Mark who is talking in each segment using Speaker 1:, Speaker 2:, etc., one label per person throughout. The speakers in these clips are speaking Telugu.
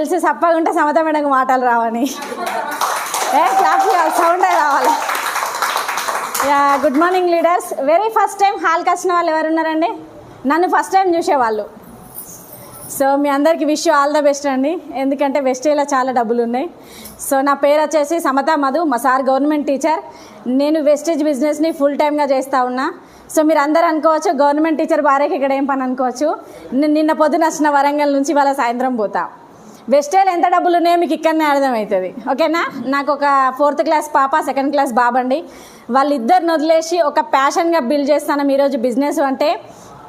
Speaker 1: తెలిసి సప్పగుంటే సమత మేడకు మాటలు రావని క్లాప్ సౌండ్ రావాలి. Good morning leaders. Very first time హాల్కి వచ్చిన వాళ్ళు ఎవరు ఉన్నారండి? నన్ను ఫస్ట్ టైం చూసేవాళ్ళు. సో మీ అందరికీ విష్ ఆల్ ద బెస్ట్ అండి, ఎందుకంటే వెస్టేజ్లో చాలా డబ్బులు ఉన్నాయి. సో నా పేరు వచ్చేసి సమత మధు, మా సార్ గవర్నమెంట్ టీచర్. నేను వెస్టేజ్ బిజినెస్ని ఫుల్ టైమ్గా చేస్తూ ఉన్నా. సో మీరు అందరూ అనుకోవచ్చు గవర్నమెంట్ టీచర్ భార్యకి ఇక్కడ ఏం పని అనుకోవచ్చు. నేను నిన్న పొద్దున వచ్చిన వరంగల్ నుంచి వాళ్ళ సాయంత్రం పోతా. వెస్టేజ్లో ఎంత డబ్బులు ఉన్నాయో మీకు ఇక్కడనే అర్థమవుతుంది. ఓకేనా? నాకు ఒక 4th క్లాస్ పాప, 2nd క్లాస్ బాబండి. వాళ్ళిద్దరిని వదిలేసి ఒక ప్యాషన్గా బిల్డ్ చేస్తాను ఈరోజు బిజినెస్ అంటే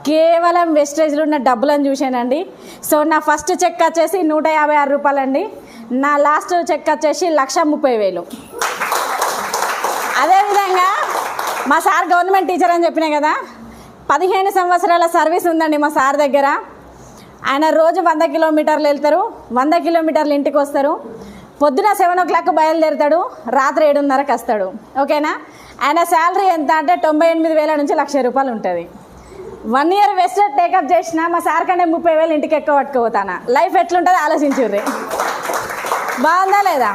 Speaker 1: కేవలం వెస్టేజ్లో ఉన్న డబ్బులను చూశానండి. సో నా ఫస్ట్ చెక్ వచ్చేసి 156 రూపాయలండి. నా లాస్ట్ చెక్ వచ్చేసి 1,30,000. అదేవిధంగా మా సార్ గవర్నమెంట్ టీచర్ అని చెప్పినా కదా, 15 సంవత్సరాల సర్వీస్ ఉందండి మా సార్ దగ్గర. ఆయన రోజు 100 కిలోమీటర్లు వెళ్తారు, 100 కిలోమీటర్లు ఇంటికి వస్తారు. పొద్దున 7 o'clock బయలుదేరుతాడు, రాత్రి 7:30కి వస్తాడు. ఓకేనా? ఆయన శాలరీ ఎంత అంటే 98,000 నుంచి 1,00,000 రూపాయలు ఉంటుంది. 1 year వెస్టేజ్ టేకప్ చేసిన మా సార్ కంటే 30,000 ఇంటికి ఎక్కువ పట్టుకుపోతాను. లైఫ్ ఎట్లుంటుందో ఆలోచించుర్రి. బాగుందా లేదా?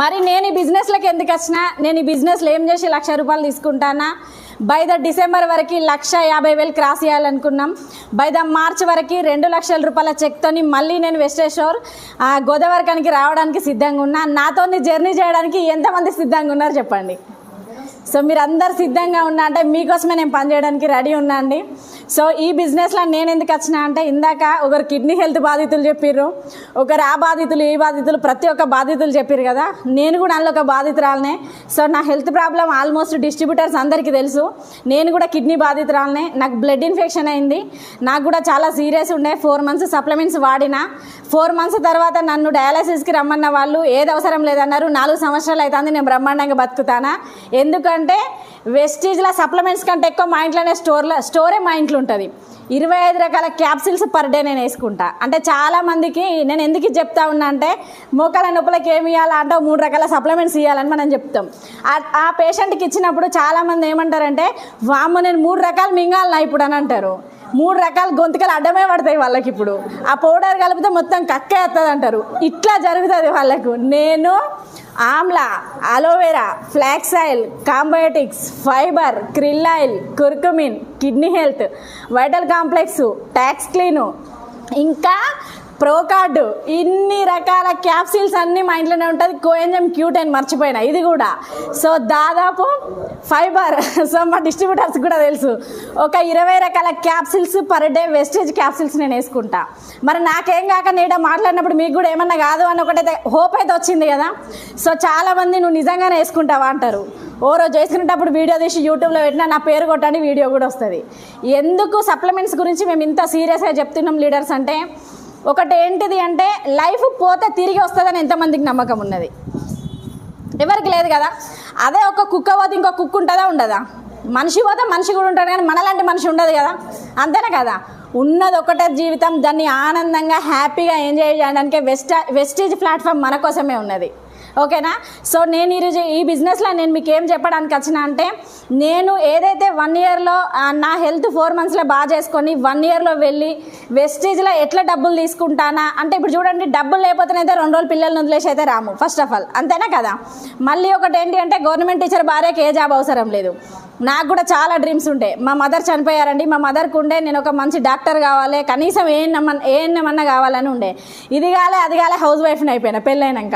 Speaker 1: మరి నేను ఈ బిజినెస్లోకి ఎందుకు వచ్చినా, నేను ఈ బిజినెస్లో ఏం చేసి 1,00,000 రూపాయలు తీసుకుంటానా? బై ద డిసెంబర్ వరకు 1,50,000 క్రాస్ చేయాలనుకున్నాం. బై ద మార్చ్ వరకు 2,00,000 రూపాయల చెక్తోని మళ్ళీ నేను వెస్టేజ్ షోర్ గోదావరికానికి రావడానికి సిద్ధంగా ఉన్నా. నాతో జర్నీ చేయడానికి ఎంతమంది సిద్ధంగా ఉన్నారు చెప్పండి. సో మీరు అందరు సిద్ధంగా ఉన్నా అంటే మీకోసమే నేను పనిచేయడానికి రెడీ ఉన్నా అండి. సో ఈ బిజినెస్లో నేను ఎందుకు వచ్చినా అంటే, ఇందాక ఒకరు కిడ్నీ హెల్త్ బాధితులు చెప్పిర్రు, ఒకరు ఆ బాధితులు ఈ బాధితులు, ప్రతి ఒక్క బాధితులు చెప్పారు కదా. నేను కూడా అందులో ఒక బాధితురాలనే. సో నా హెల్త్ ప్రాబ్లం ఆల్మోస్ట్ డిస్ట్రిబ్యూటర్స్ అందరికీ తెలుసు. నేను కూడా కిడ్నీ బాధితురాలనే. నాకు బ్లడ్ ఇన్ఫెక్షన్ అయింది. నాకు కూడా చాలా సీరియస్ ఉండే. 4 months సప్లిమెంట్స్ వాడిన. 4 months తర్వాత నన్ను డయాలసిస్కి రమ్మన్న వాళ్ళు ఏది అవసరం లేదన్నారు. 4 సంవత్సరాలు అవుతుంది నేను బ్రహ్మాండంగా బతుకుతానా. ఎందుకంటే వెస్టీజ్లో సప్లిమెంట్స్ కంటే ఎక్కువ మా ఇంట్లోనే స్టోరే మా ఇంట్లో ఉంటుంది. 25 రకాల క్యాప్సిల్స్ పర్ డే నేను వేసుకుంటా. అంటే చాలామందికి నేను ఎందుకు చెప్తా ఉన్నా అంటే, మోకాల నొప్పులకి ఏమి ఇవ్వాలా అంటే 3 రకాల సప్లిమెంట్స్ ఇవ్వాలని మనం చెప్తాం. ఆ పేషెంట్కి ఇచ్చినప్పుడు చాలామంది ఏమంటారంటే, వామ్మ నేను 3 రకాలు మింగాలనా ఇప్పుడు అని అంటారు. 3 రకాల గొంతుకలు అడ్డమే పడతాయి వాళ్ళకి. ఇప్పుడు ఆ పౌడర్ కలిపితే మొత్తం కక్కే వస్తుంది అంటారు. ఇట్లా జరుగుతుంది వాళ్ళకు. నేను ఆమ్లా, అలోవెరా, ఫ్లాక్స్ ఆయిల్, కాంబయోటిక్స్, fibre, krill oil, curcumin, kidney health, vital complex, tox clean, ఇంకా ప్రోకార్డు, ఇన్ని రకాల క్యాప్సిల్స్ అన్నీ మా ఇంట్లోనే ఉంటుంది. కోఎంజైమ్ Q10 మర్చిపోయినా ఇది కూడా. సో దాదాపు ఫైబర్. సో మా డిస్ట్రిబ్యూటర్స్ కూడా తెలుసు. ఒక 20 రకాల capsules per day wastage capsules నేను వేసుకుంటా. మరి నాకేం కాక నేను మాట్లాడినప్పుడు మీకు కూడా ఏమన్నా కాదు అని ఒకటైతే హోప్ అయితే వచ్చింది కదా. సో చాలామంది నువ్వు నిజంగానే వేసుకుంటావా అంటారు. ఓ రోజు వేసుకునేటప్పుడు వీడియో తీసి యూట్యూబ్లో పెట్టినా నా పేరు కొట్టండి వీడియో కూడా వస్తుంది. ఎందుకు సప్లిమెంట్స్ గురించి మేము ఇంత సీరియస్గా చెప్తున్నాం లీడర్స్ అంటే, ఒకటి ఏంటిది అంటే, లైఫ్ పోతే తిరిగి వస్తుందని ఎంతమందికి నమ్మకం ఉన్నది? ఎవరికి లేదు కదా. అదే ఒక కుక్క పోతే ఇంకో కుక్క ఉంటుందా ఉండదా? మనిషి పోతే మనిషి కూడా ఉంటాడు, కానీ మనలాంటి మనిషి ఉండదు కదా. అంతేనా కదా? ఉన్నది ఒకటే జీవితం, దాన్ని ఆనందంగా హ్యాపీగా ఎంజాయ్ చేయడానికి వెస్టేజ్ ప్లాట్ఫామ్ మన కోసమే ఉన్నది. ఓకేనా? సో నేను ఈరోజు ఈ బిజినెస్లో నేను మీకు ఏం చెప్పడానికి వచ్చిన అంటే, నేను ఏదైతే 1 yearలో నా హెల్త్ 4 monthsలో బాగా చేసుకొని 1 yearలో వెళ్ళి వెస్టేజ్లో ఎట్లా డబ్బులు తీసుకుంటానా అంటే, ఇప్పుడు చూడండి, డబ్బులు లేకపోతేనైతే 2 రోజులు పిల్లల్ని వదిలేసి అయితే రాము ఫస్ట్ ఆఫ్ ఆల్. అంతేనా కదా? మళ్ళీ ఒకటి ఏంటి అంటే, గవర్నమెంట్ టీచర్ భార్యకి ఏ జాబ్ అవసరం లేదు. నాకు కూడా చాలా డ్రీమ్స్ ఉంటాయి. మా మదర్ చనిపోయారండి. మా మదర్కి ఉండే నేను ఒక మంచి డాక్టర్ కావాలి, కనీసం ఏమన్నా కావాలని ఉండే. ఇది కాలే అది కాలే హౌస్ వైఫ్ని అయిపోయినా పెళ్ళైనాక.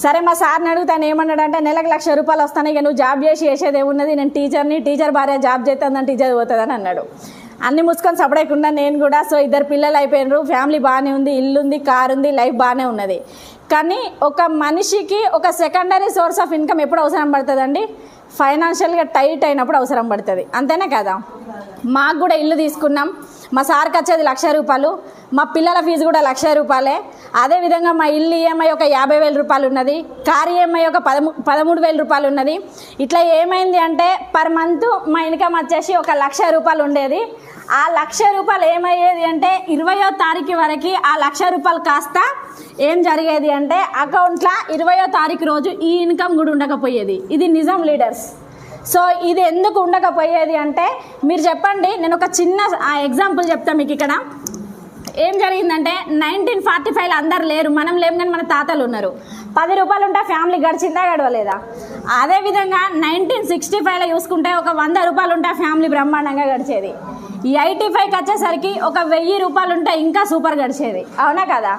Speaker 1: సరే మా సార్ని అడుగుతాను, ఏమన్నాడంటే, నెలకు 1,00,000 రూపాయలు వస్తాను, ఇక నువ్వు జాబ్ చేసేది ఏమున్నది, నేను టీచర్ని, టీచర్ భార్య జాబ్ చేస్తుందని టీచర్ పోతుందని అన్నాడు. అన్ని మూసుకొని సపడేయకుండా నేను కూడా. సో 2 పిల్లలు అయిపోయినారు, ఫ్యామిలీ బాగానే ఉంది, ఇల్లు ఉంది, కారు ఉంది, లైఫ్ బాగానే ఉన్నది. కానీ ఒక మనిషికి ఒక సెకండరీ సోర్స్ ఆఫ్ ఇన్కమ్ ఎప్పుడు అవసరం పడుతుందండి? ఫైనాన్షియల్గా టైట్ అయినప్పుడు అవసరం పడుతుంది. అంతేనా కదా? మాకు కూడా ఇల్లు తీసుకున్నాం. మా సార్కి వచ్చేది 1,00,000 రూపాయలు, మా పిల్లల ఫీజు కూడా 1,00,000 రూపాయలే. అదేవిధంగా మా ఇల్లు ఈఎంఐ ఒక 50,000 రూపాయలు ఉన్నది, కారు ఈఎంఐ ఒక 13,000 రూపాయలు ఉన్నది. ఇట్లా ఏమైంది అంటే, పర్ మంత్ మా ఇన్కమ్ వచ్చేసి ఒక 1,00,000 రూపాయలు ఉండేది. ఆ 1,00,000 రూపాయలు ఏమయ్యేది అంటే, 20వ తారీఖు వరకు ఆ 1,00,000 రూపాయలు కాస్త ఏం జరిగేది అంటే, అకౌంట్లో 20వ తారీఖు రోజు ఈ ఇన్కమ్ కూడా ఉండకపోయేది. ఇది నిజం లీడర్స్. సో ఇది ఎందుకు ఉండకపోయేది అంటే, మీరు చెప్పండి, నేను ఒక చిన్న ఎగ్జాంపుల్ చెప్తాను మీకు. ఇక్కడ ఏం జరిగిందంటే 1945లో అందరు లేరు, మనం లేము కానీ మన తాతలు ఉన్నారు. 10 రూపాయలు ఉంటే ఫ్యామిలీ గడిచిందా గడవలేదా? అదేవిధంగా 1965లో చూసుకుంటే ఒక 100 రూపాయలు ఉంటే ఫ్యామిలీ బ్రహ్మాండంగా గడిచేది. 85కి వచ్చేసరికి ఒక 1000 రూపాయలు ఉంటే ఇంకా సూపర్ గడిచేది, అవునా కదా?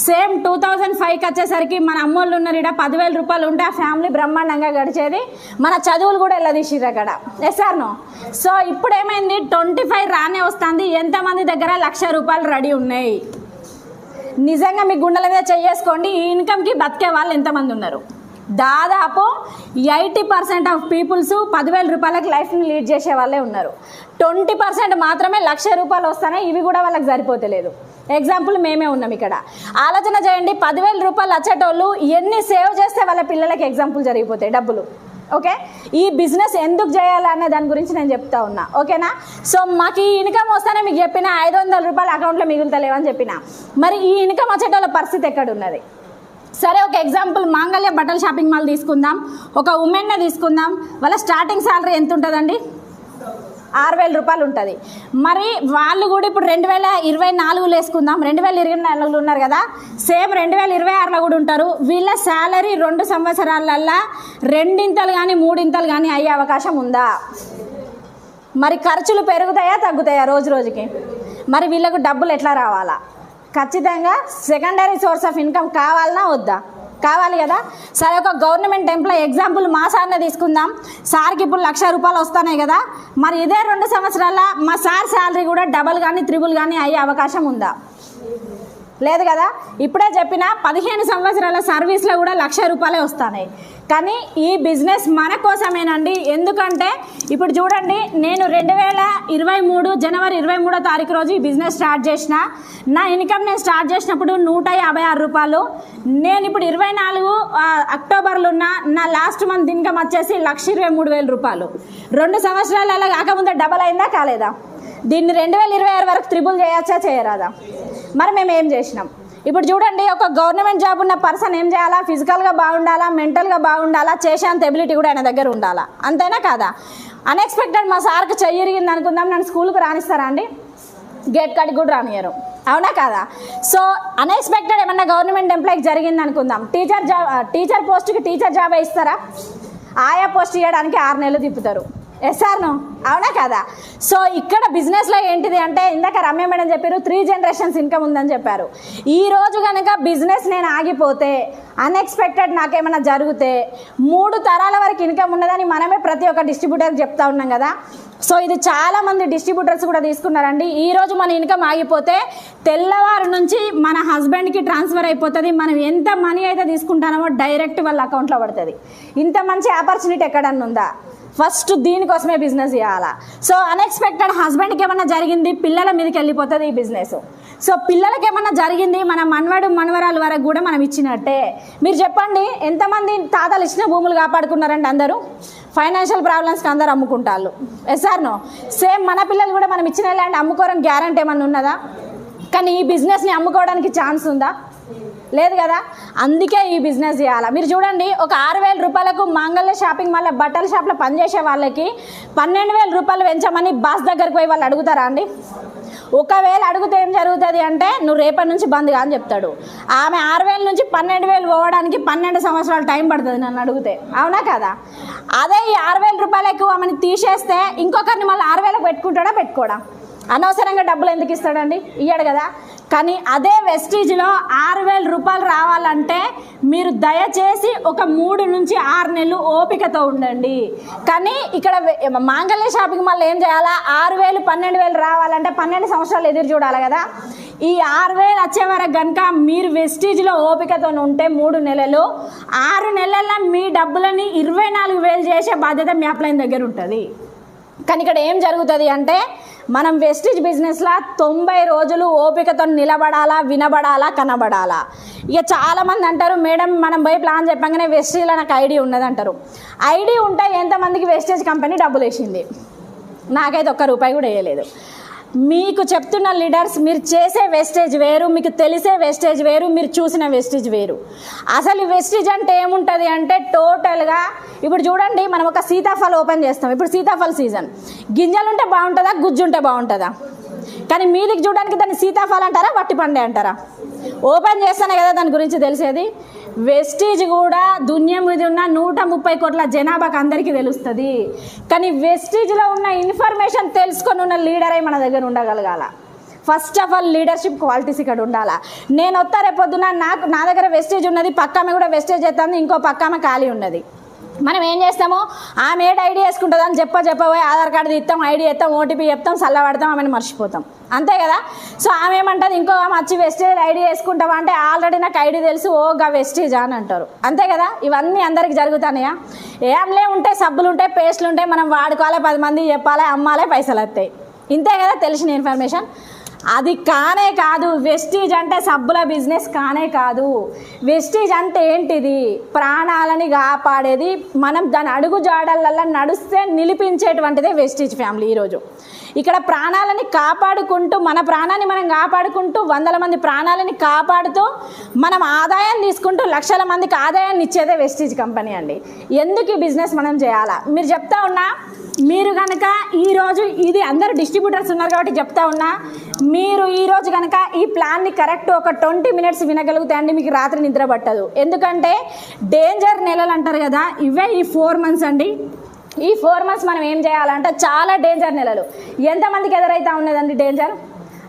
Speaker 1: సేమ్ 2005కి వచ్చేసరికి మన అమ్మోళ్ళు ఉన్నారు ఇక్కడ, 10,000 రూపాయలు ఉంటే ఆ ఫ్యామిలీ బ్రహ్మాండంగా గడిచేది. మన చదువులు కూడా వెళ్ళదీసిర్రు అక్కడ. Yes or no? సో ఇప్పుడు ఏమైంది, 25 రానే వస్తుంది. ఎంతమంది దగ్గర 1,00,000 రూపాయలు రెడీ ఉన్నాయి? నిజంగా మీ గుండెల మీద చేసుకోండి, ఈ ఇన్కమ్కి బతికే వాళ్ళు ఎంతమంది ఉన్నారు? దాదాపు 80% ఆఫ్ పీపుల్స్ 10,000 రూపాయలకు లైఫ్ని లీడ్ చేసే వాళ్ళే ఉన్నారు. 20% మాత్రమే 1,00,000 రూపాయలు వస్తున్నాయి, ఇవి కూడా వాళ్ళకి సరిపోతలేదు. ఎగ్జాంపుల్ మేమే ఉన్నాం ఇక్కడ. ఆలోచన చేయండి, 10,000 రూపాయలు వచ్చేటోళ్ళు ఎన్ని సేవ్ చేస్తే వాళ్ళ పిల్లలకి ఎగ్జాంపుల్ జరిగిపోతాయి డబ్బులు. ఓకే, ఈ బిజినెస్ ఎందుకు చేయాలనే దాని గురించి నేను చెప్తా ఉన్నా, ఓకేనా? సో మాకు ఈ ఇన్కమ్ వస్తేనే మీకు చెప్పిన 500 రూపాయలు అకౌంట్లో మిగులుతలేవని చెప్పిన. మరి ఈ ఇన్కమ్ వచ్చేటోళ్ళ పరిస్థితి ఎక్కడ ఉన్నది? సరే, ఒక ఎగ్జాంపుల్ మాంగళ్య బట్టల షాపింగ్ మాల్ తీసుకుందాం, ఒక ఉమెన్నే తీసుకుందాం. వాళ్ళ స్టార్టింగ్ శాలరీ ఎంత ఉంటుందండి? 6,000 రూపాయలు ఉంటుంది. మరి వాళ్ళు కూడా ఇప్పుడు 2024 వేసుకుందాం, 2024 ఉన్నారు కదా, సేమ్ 2026లో కూడా ఉంటారు. వీళ్ళ శాలరీ 2 సంవత్సరాలల్లా 2 కానీ 3 కానీ అయ్యే అవకాశం ఉందా? మరి ఖర్చులు పెరుగుతాయా తగ్గుతాయా రోజు రోజుకి? మరి వీళ్ళకు డబ్బులు ఎట్లా రావాలా? ఖచ్చితంగా సెకండరీ సోర్స్ ఆఫ్ ఇన్కమ్ కావాలనా వద్దా? కావాలి కదా. సరే, ఒక గవర్నమెంట్ ఎంప్లాయ్ ఎగ్జాంపుల్ మా సార్నే తీసుకుందాం. సార్కి ఇప్పుడు 1,00,000 రూపాయలు వస్తున్నాయి కదా, మరి ఇదే 2 సంవత్సరాల మా సార్ శాలరీ కూడా డబల్ కానీ 3 కానీ అయ్యే అవకాశం ఉందా? లేదు కదా. ఇప్పుడే చెప్పిన 15 సంవత్సరాల సర్వీస్లో కూడా 1,00,000 రూపాయలే వస్తున్నాయి. కానీ ఈ బిజినెస్ మన కోసమేనండి. ఎందుకంటే ఇప్పుడు చూడండి, నేను 2023 జనవరి 23వ తారీఖు రోజు ఈ బిజినెస్ స్టార్ట్ చేసిన. నా ఇన్కమ్ నేను స్టార్ట్ చేసినప్పుడు 156 రూపాయలు. నేను ఇప్పుడు 24 అక్టోబర్లో ఉన్న నా లాస్ట్ మంత్ ఇన్కమ్ వచ్చేసి 1,23,000 రూపాయలు. 2 సంవత్సరాలు అలా కాకముందే డబల్ అయిందా కాలేదా? దీన్ని 2026 వరకు త్రిబుల్ చేయొచ్చా చేయరాదా? మరి మేము ఏం చేసినాం? ఇప్పుడు చూడండి, ఒక గవర్నమెంట్ జాబ్ ఉన్న పర్సన్ ఏం చేయాలా? ఫిజికల్గా బాగుండాలా, మెంటల్గా బాగుండాలా, చేసేంత ఎబిలిటీ కూడా ఆయన దగ్గర ఉండాలా, అంతేనా కాదా? అన్ఎక్స్పెక్టెడ్ మా సార్కి చెయ్యిరిగింది అనుకుందాం, నన్ను స్కూల్కి రానిస్తారా అండి? గేట్ కాడికి కూడా రానియరు, అవునా కాదా? సో అన్ఎక్స్పెక్టెడ్ ఏమన్నా గవర్నమెంట్ ఎంప్లాయ్కి జరిగింది అనుకుందాం, టీచర్ పోస్ట్కి టీచర్ జాబే ఇస్తారా? ఆయా పోస్ట్ ఇవ్వడానికి 6 నెలలు తిప్పుతారు. Yes or no? అవునా కదా. సో ఇక్కడ బిజినెస్లో ఏంటిది అంటే, ఇందాక రమ్య మేడం చెప్పారు 3 జనరేషన్స్ ఇన్కమ్ ఉందని చెప్పారు. ఈరోజు కనుక బిజినెస్ నేను ఆగిపోతే, అన్ఎక్స్పెక్టెడ్ నాకేమైనా జరిగితే 3 తరాల వరకు ఇన్కమ్ ఉన్నదని మనమే ప్రతి ఒక్క డిస్ట్రిబ్యూటర్కి చెప్తా ఉన్నాం కదా. సో ఇది చాలామంది డిస్ట్రిబ్యూటర్స్ కూడా తీసుకున్నారండి. ఈరోజు మన ఇన్కమ్ ఆగిపోతే తెల్లవారు నుంచి మన హస్బెండ్కి ట్రాన్స్ఫర్ అయిపోతుంది. మనం ఎంత మనీ అయితే తీసుకుంటామో డైరెక్ట్ వాళ్ళ అకౌంట్లో పడుతుంది. ఇంత మంచి ఆపర్చునిటీ ఎక్కడన్నా ఉందా? ఫస్ట్ దీనికోసమే బిజినెస్ చేయాలా. సో అన్ఎక్స్పెక్టెడ్ హస్బెండ్కి ఏమన్నా జరిగింది, పిల్లల మీదకి వెళ్ళిపోతుంది ఈ బిజినెస్. సో పిల్లలకి ఏమన్నా జరిగింది, మన మనవరాల వరకు కూడా మనం ఇచ్చినట్టే. మీరు చెప్పండి, ఎంతమంది తాతలు ఇచ్చిన భూములు కాపాడుకున్నారంటే అందరూ ఫైనాన్షియల్ ప్రాబ్లమ్స్కి అందరూ అమ్ముకుంటారు. Yes or no? సేమ్ మన పిల్లలు కూడా మనం ఇచ్చిన ల్యాండ్ అమ్ముకోవడానికి గ్యారంటీ ఏమన్నా ఉన్నదా? కానీ ఈ బిజినెస్ని అమ్ముకోవడానికి ఛాన్స్ ఉందా? లేదు కదా. అందుకే ఈ బిజినెస్ చేయాలా. మీరు చూడండి, ఒక 6,000 రూపాయలకు మాంగళ్య షాపింగ్ మాల్ బట్టల షాప్లో పనిచేసే వాళ్ళకి 12,000 రూపాయలు పెంచమని బాస్ దగ్గరికి పోయి వాళ్ళు అడుగుతారా అండి? ఒకవేళ అడిగితే ఏం జరుగుతుంది అంటే, నువ్వు రేపటి నుంచి బంద్గా అని చెప్తాడు. ఆమె 6,000 నుంచి 12,000 పోవడానికి 12 సంవత్సరాలు టైం పడుతుంది నన్ను అడిగితే, అవునా కదా. అదే ఈ 6,000 రూపాయలకు ఆమెను తీసేస్తే ఇంకొకరిని మళ్ళీ 6,000కు పెట్టుకుంటాడా పెట్టుకోడా? అనవసరంగా డబ్బులు ఎందుకు ఇస్తాడండి? ఇయ్యాడు కదా. కానీ అదే వెస్టీజ్లో 6,000 రూపాయలు రావాలంటే మీరు దయచేసి ఒక 3 నుంచి 6 నెలలు ఓపికతో ఉండండి. కానీ ఇక్కడ మాంగళ్య షాపింగ్ మాల్ ఏం చేయాలా? 6,000 12,000 రావాలంటే 12 సంవత్సరాలు ఎదురు చూడాలి కదా. ఈ 6,000 వచ్చే వరకు కనుక మీరు వెస్టీజ్లో ఓపికతో ఉంటే 3 నెలలు, 6 నెలల్లో మీ డబ్బులని 24,000 చేసే బాధ్యత మీ అప్లైన్ దగ్గర ఉంటుంది. కానీ ఇక్కడ ఏం జరుగుతుంది అంటే, మనం వెస్టీజ్ బిజినెస్లో 90 రోజులు ఓపికతో నిలబడాలా, వినబడాలా, కనబడాలా. ఇక చాలామంది అంటారు, మేడం మనం పోయి ప్లాన్ చెప్పగానే వెస్టీజ్లో నాకు ఐడి ఉన్నది అంటారు. ఐడి ఉంటే ఎంతమందికి వెస్టేజ్ కంపెనీ డబ్బులు వేసింది? నాకైతే ఒక్క రూపాయి కూడా వేయలేదు. మీకు చెప్తున్న లీడర్స్, మీరు చేసే వేస్టేజ్ వేరు, మీకు తెలిసే వేస్టేజ్ వేరు, మీరు చూసిన వేస్టేజ్ వేరు. అసలు వేస్టేజ్ అంటే ఏముంటుంది అంటే, టోటల్గా ఇప్పుడు చూడండి, మనం ఒక సీతాఫలం ఓపెన్ చేస్తాం. ఇప్పుడు సీతాఫల సీజన్. గింజలు ఉంటే బాగుంటుందా, గుజ్జు ఉంటే బాగుంటుందా? కానీ మీదికి చూడడానికి దాన్ని సీతాఫలం అంటారా, వట్టి పండే అంటారా? ఓపెన్ చేస్తేనే కదా దాని గురించి తెలిసేది. వెస్టీజ్ కూడా దునియా మీద ఉన్న 130 కోట్ల జనాభాకి అందరికీ తెలుస్తుంది. కానీ వెస్టీజ్లో ఉన్న ఇన్ఫర్మేషన్ తెలుసుకొని ఉన్న లీడరే మన దగ్గర ఉండగలగాల. First of all leadership qualities ఇక్కడ ఉండాలా. నేను వస్తా రేపొద్దున నా దగ్గర వెస్టేజ్ ఉన్నది, పక్కామె కూడా వెస్టేజ్ చేస్తుంది, ఇంకో పక్కామె ఖాళీ ఉన్నది. మనం ఏం చేస్తాము, ఆమె ఏడు ఐడి వేసుకుంటుంది అని చెప్పబోయి ఆధార్ కార్డు తీస్తాం, ఐడి ఇస్తాం, ఓటీపీ చెప్తాం, చల్లబడతాం, ఆమెను మర్చిపోతాం. అంతే కదా. సో ఆమె ఏమంటుంది, ఇంకో ఆమె వచ్చి వెస్టేజ్ ఐడి వేసుకుంటావా అంటే ఆల్రెడీ నాకు ఐడి తెలుసు, ఓగా వెస్టేజ్ అని అంటారు. అంతే కదా. ఇవన్నీ అందరికి జరుగుతాయా? ఏంలే ఉంటాయి, సబ్బులు ఉంటాయి, పేస్టులు ఉంటాయి, మనం వాడుకోవాలి, 10 మంది చెప్పాలి, అమ్మాలే, పైసలు వస్తాయి. ఇంతే కదా తెలిసిన ఇన్ఫర్మేషన్. అది కానే కాదు. వెస్టీజ్ అంటే సబ్బుల బిజినెస్ కానే కాదు. వెస్టీజ్ అంటే ఏంటిది? ప్రాణాలని కాపాడేది. మనం దాని అడుగు జాడలల్లో నడుస్తే నిలిపించేటువంటిదే వెస్టీజ్ ఫ్యామిలీ. ఈరోజు ఇక్కడ ప్రాణాలని కాపాడుకుంటూ, మన ప్రాణాన్ని మనం కాపాడుకుంటూ, 100 మంది ప్రాణాలని కాపాడుతూ, మనం ఆదాయం తీసుకుంటూ లక్షల మందికి ఆదాయాన్ని ఇచ్చేదే వెస్టీజ్ కంపెనీ అండి. ఎందుకు ఈ బిజినెస్ మనం చేయాలా? మీరు చెప్తా ఉన్నా, మీరు కనుక ఈరోజు ఇది అందరూ డిస్ట్రిబ్యూటర్స్ ఉన్నారు కాబట్టి చెప్తా ఉన్నా, మీరు ఈరోజు కనుక ఈ ప్లాన్ని కరెక్ట్ ఒక 20 మినిట్స్ వినగలిగితే అండి మీకు రాత్రి నిద్ర పట్టదు. ఎందుకంటే డేంజర్ నెలలు అంటారు కదా, ఇవే ఈ 4 మంత్స్ అండి. ఈ 4 మంత్స్ మనం ఏం చేయాలంటే చాలా డేంజర్ నెలలు. ఎంతమందికి ఎదురైతా ఉన్నదండి డేంజర్?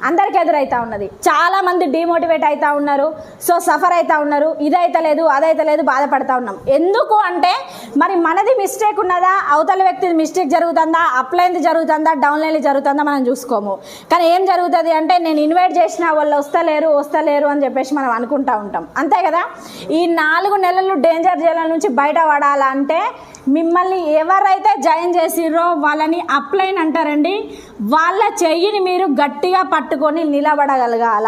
Speaker 1: అందరికి ఎదురైతా ఉన్నది. చాలామంది డిమోటివేట్ అవుతూ ఉన్నారు, సో సఫర్ అవుతూ ఉన్నారు, ఇదైతే లేదు అదైతే లేదు, బాధపడతా ఉన్నాం. ఎందుకు అంటే మరి మనది మిస్టేక్ ఉన్నదా, అవతల వ్యక్తి మిస్టేక్ జరుగుతుందా, అప్లైన్ది జరుగుతుందా, డౌన్లైన్ది జరుగుతుందా మనం చూసుకోము. కానీ ఏం జరుగుతుంది అంటే నేను ఇన్వైట్ చేసిన వాళ్ళు వస్తలేరు అని చెప్పేసి మనం అనుకుంటూ ఉంటాం. అంతే కదా. ఈ 4 నెలలు డేంజర్ జైల నుంచి బయటపడాలంటే మిమ్మల్ని ఎవరైతే జాయిన్ చేసిర్రో వాళ్ళని అప్లైన్ అంటారండి. వాళ్ళ చెయ్యిని మీరు గట్టిగా పట్టుకొని నిలబడగలగాల.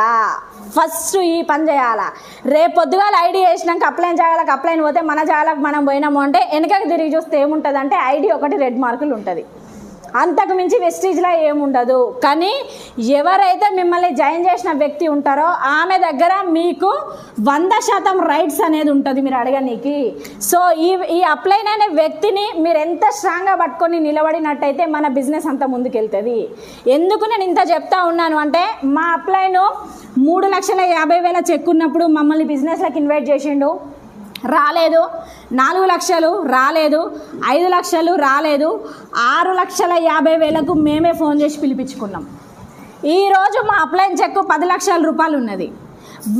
Speaker 1: ఫస్ట్ ఈ పని చేయాలా. రేపొద్దుగాల ఐడి వేసినాక అప్లైన్ చేయాలకు అప్లైన్ పోతే మన జాలకు మనం పోయినాము అంటే వెనకకి తిరిగి చూస్తే ఏముంటుంది అంటే ఐడి ఒకటి రెడ్ మార్కులు ఉంటుంది, అంతకు మించి వెస్టీజ్లో ఏముండదు. కానీ ఎవరైతే మిమ్మల్ని జాయిన్ చేసిన వ్యక్తి ఉంటారో ఆమె దగ్గర మీకు 100% రైట్స్ అనేది ఉంటుంది మీరు అడగనీకి. సో ఈ అప్లైన్ అనే వ్యక్తిని మీరు ఎంత స్ట్రాంగ్గా పట్టుకొని నిలబడినట్టయితే మన బిజినెస్ అంత ముందుకెళ్తుంది. ఎందుకు నేను ఇంత చెప్తా ఉన్నాను అంటే మా అప్లైన్ 3,50,000 చెక్ ఉన్నప్పుడు మమ్మల్ని బిజినెస్లోకి ఇన్వైట్ చేసిండు, రాలేదు. 4 లక్షలు రాలేదు, 5 లక్షలు రాలేదు, 6,50,000కు మేమే ఫోన్ చేసి పిలిపించుకున్నాం. ఈరోజు మా అప్లైన్ చెక్ 10 లక్షల రూపాయలు ఉన్నది.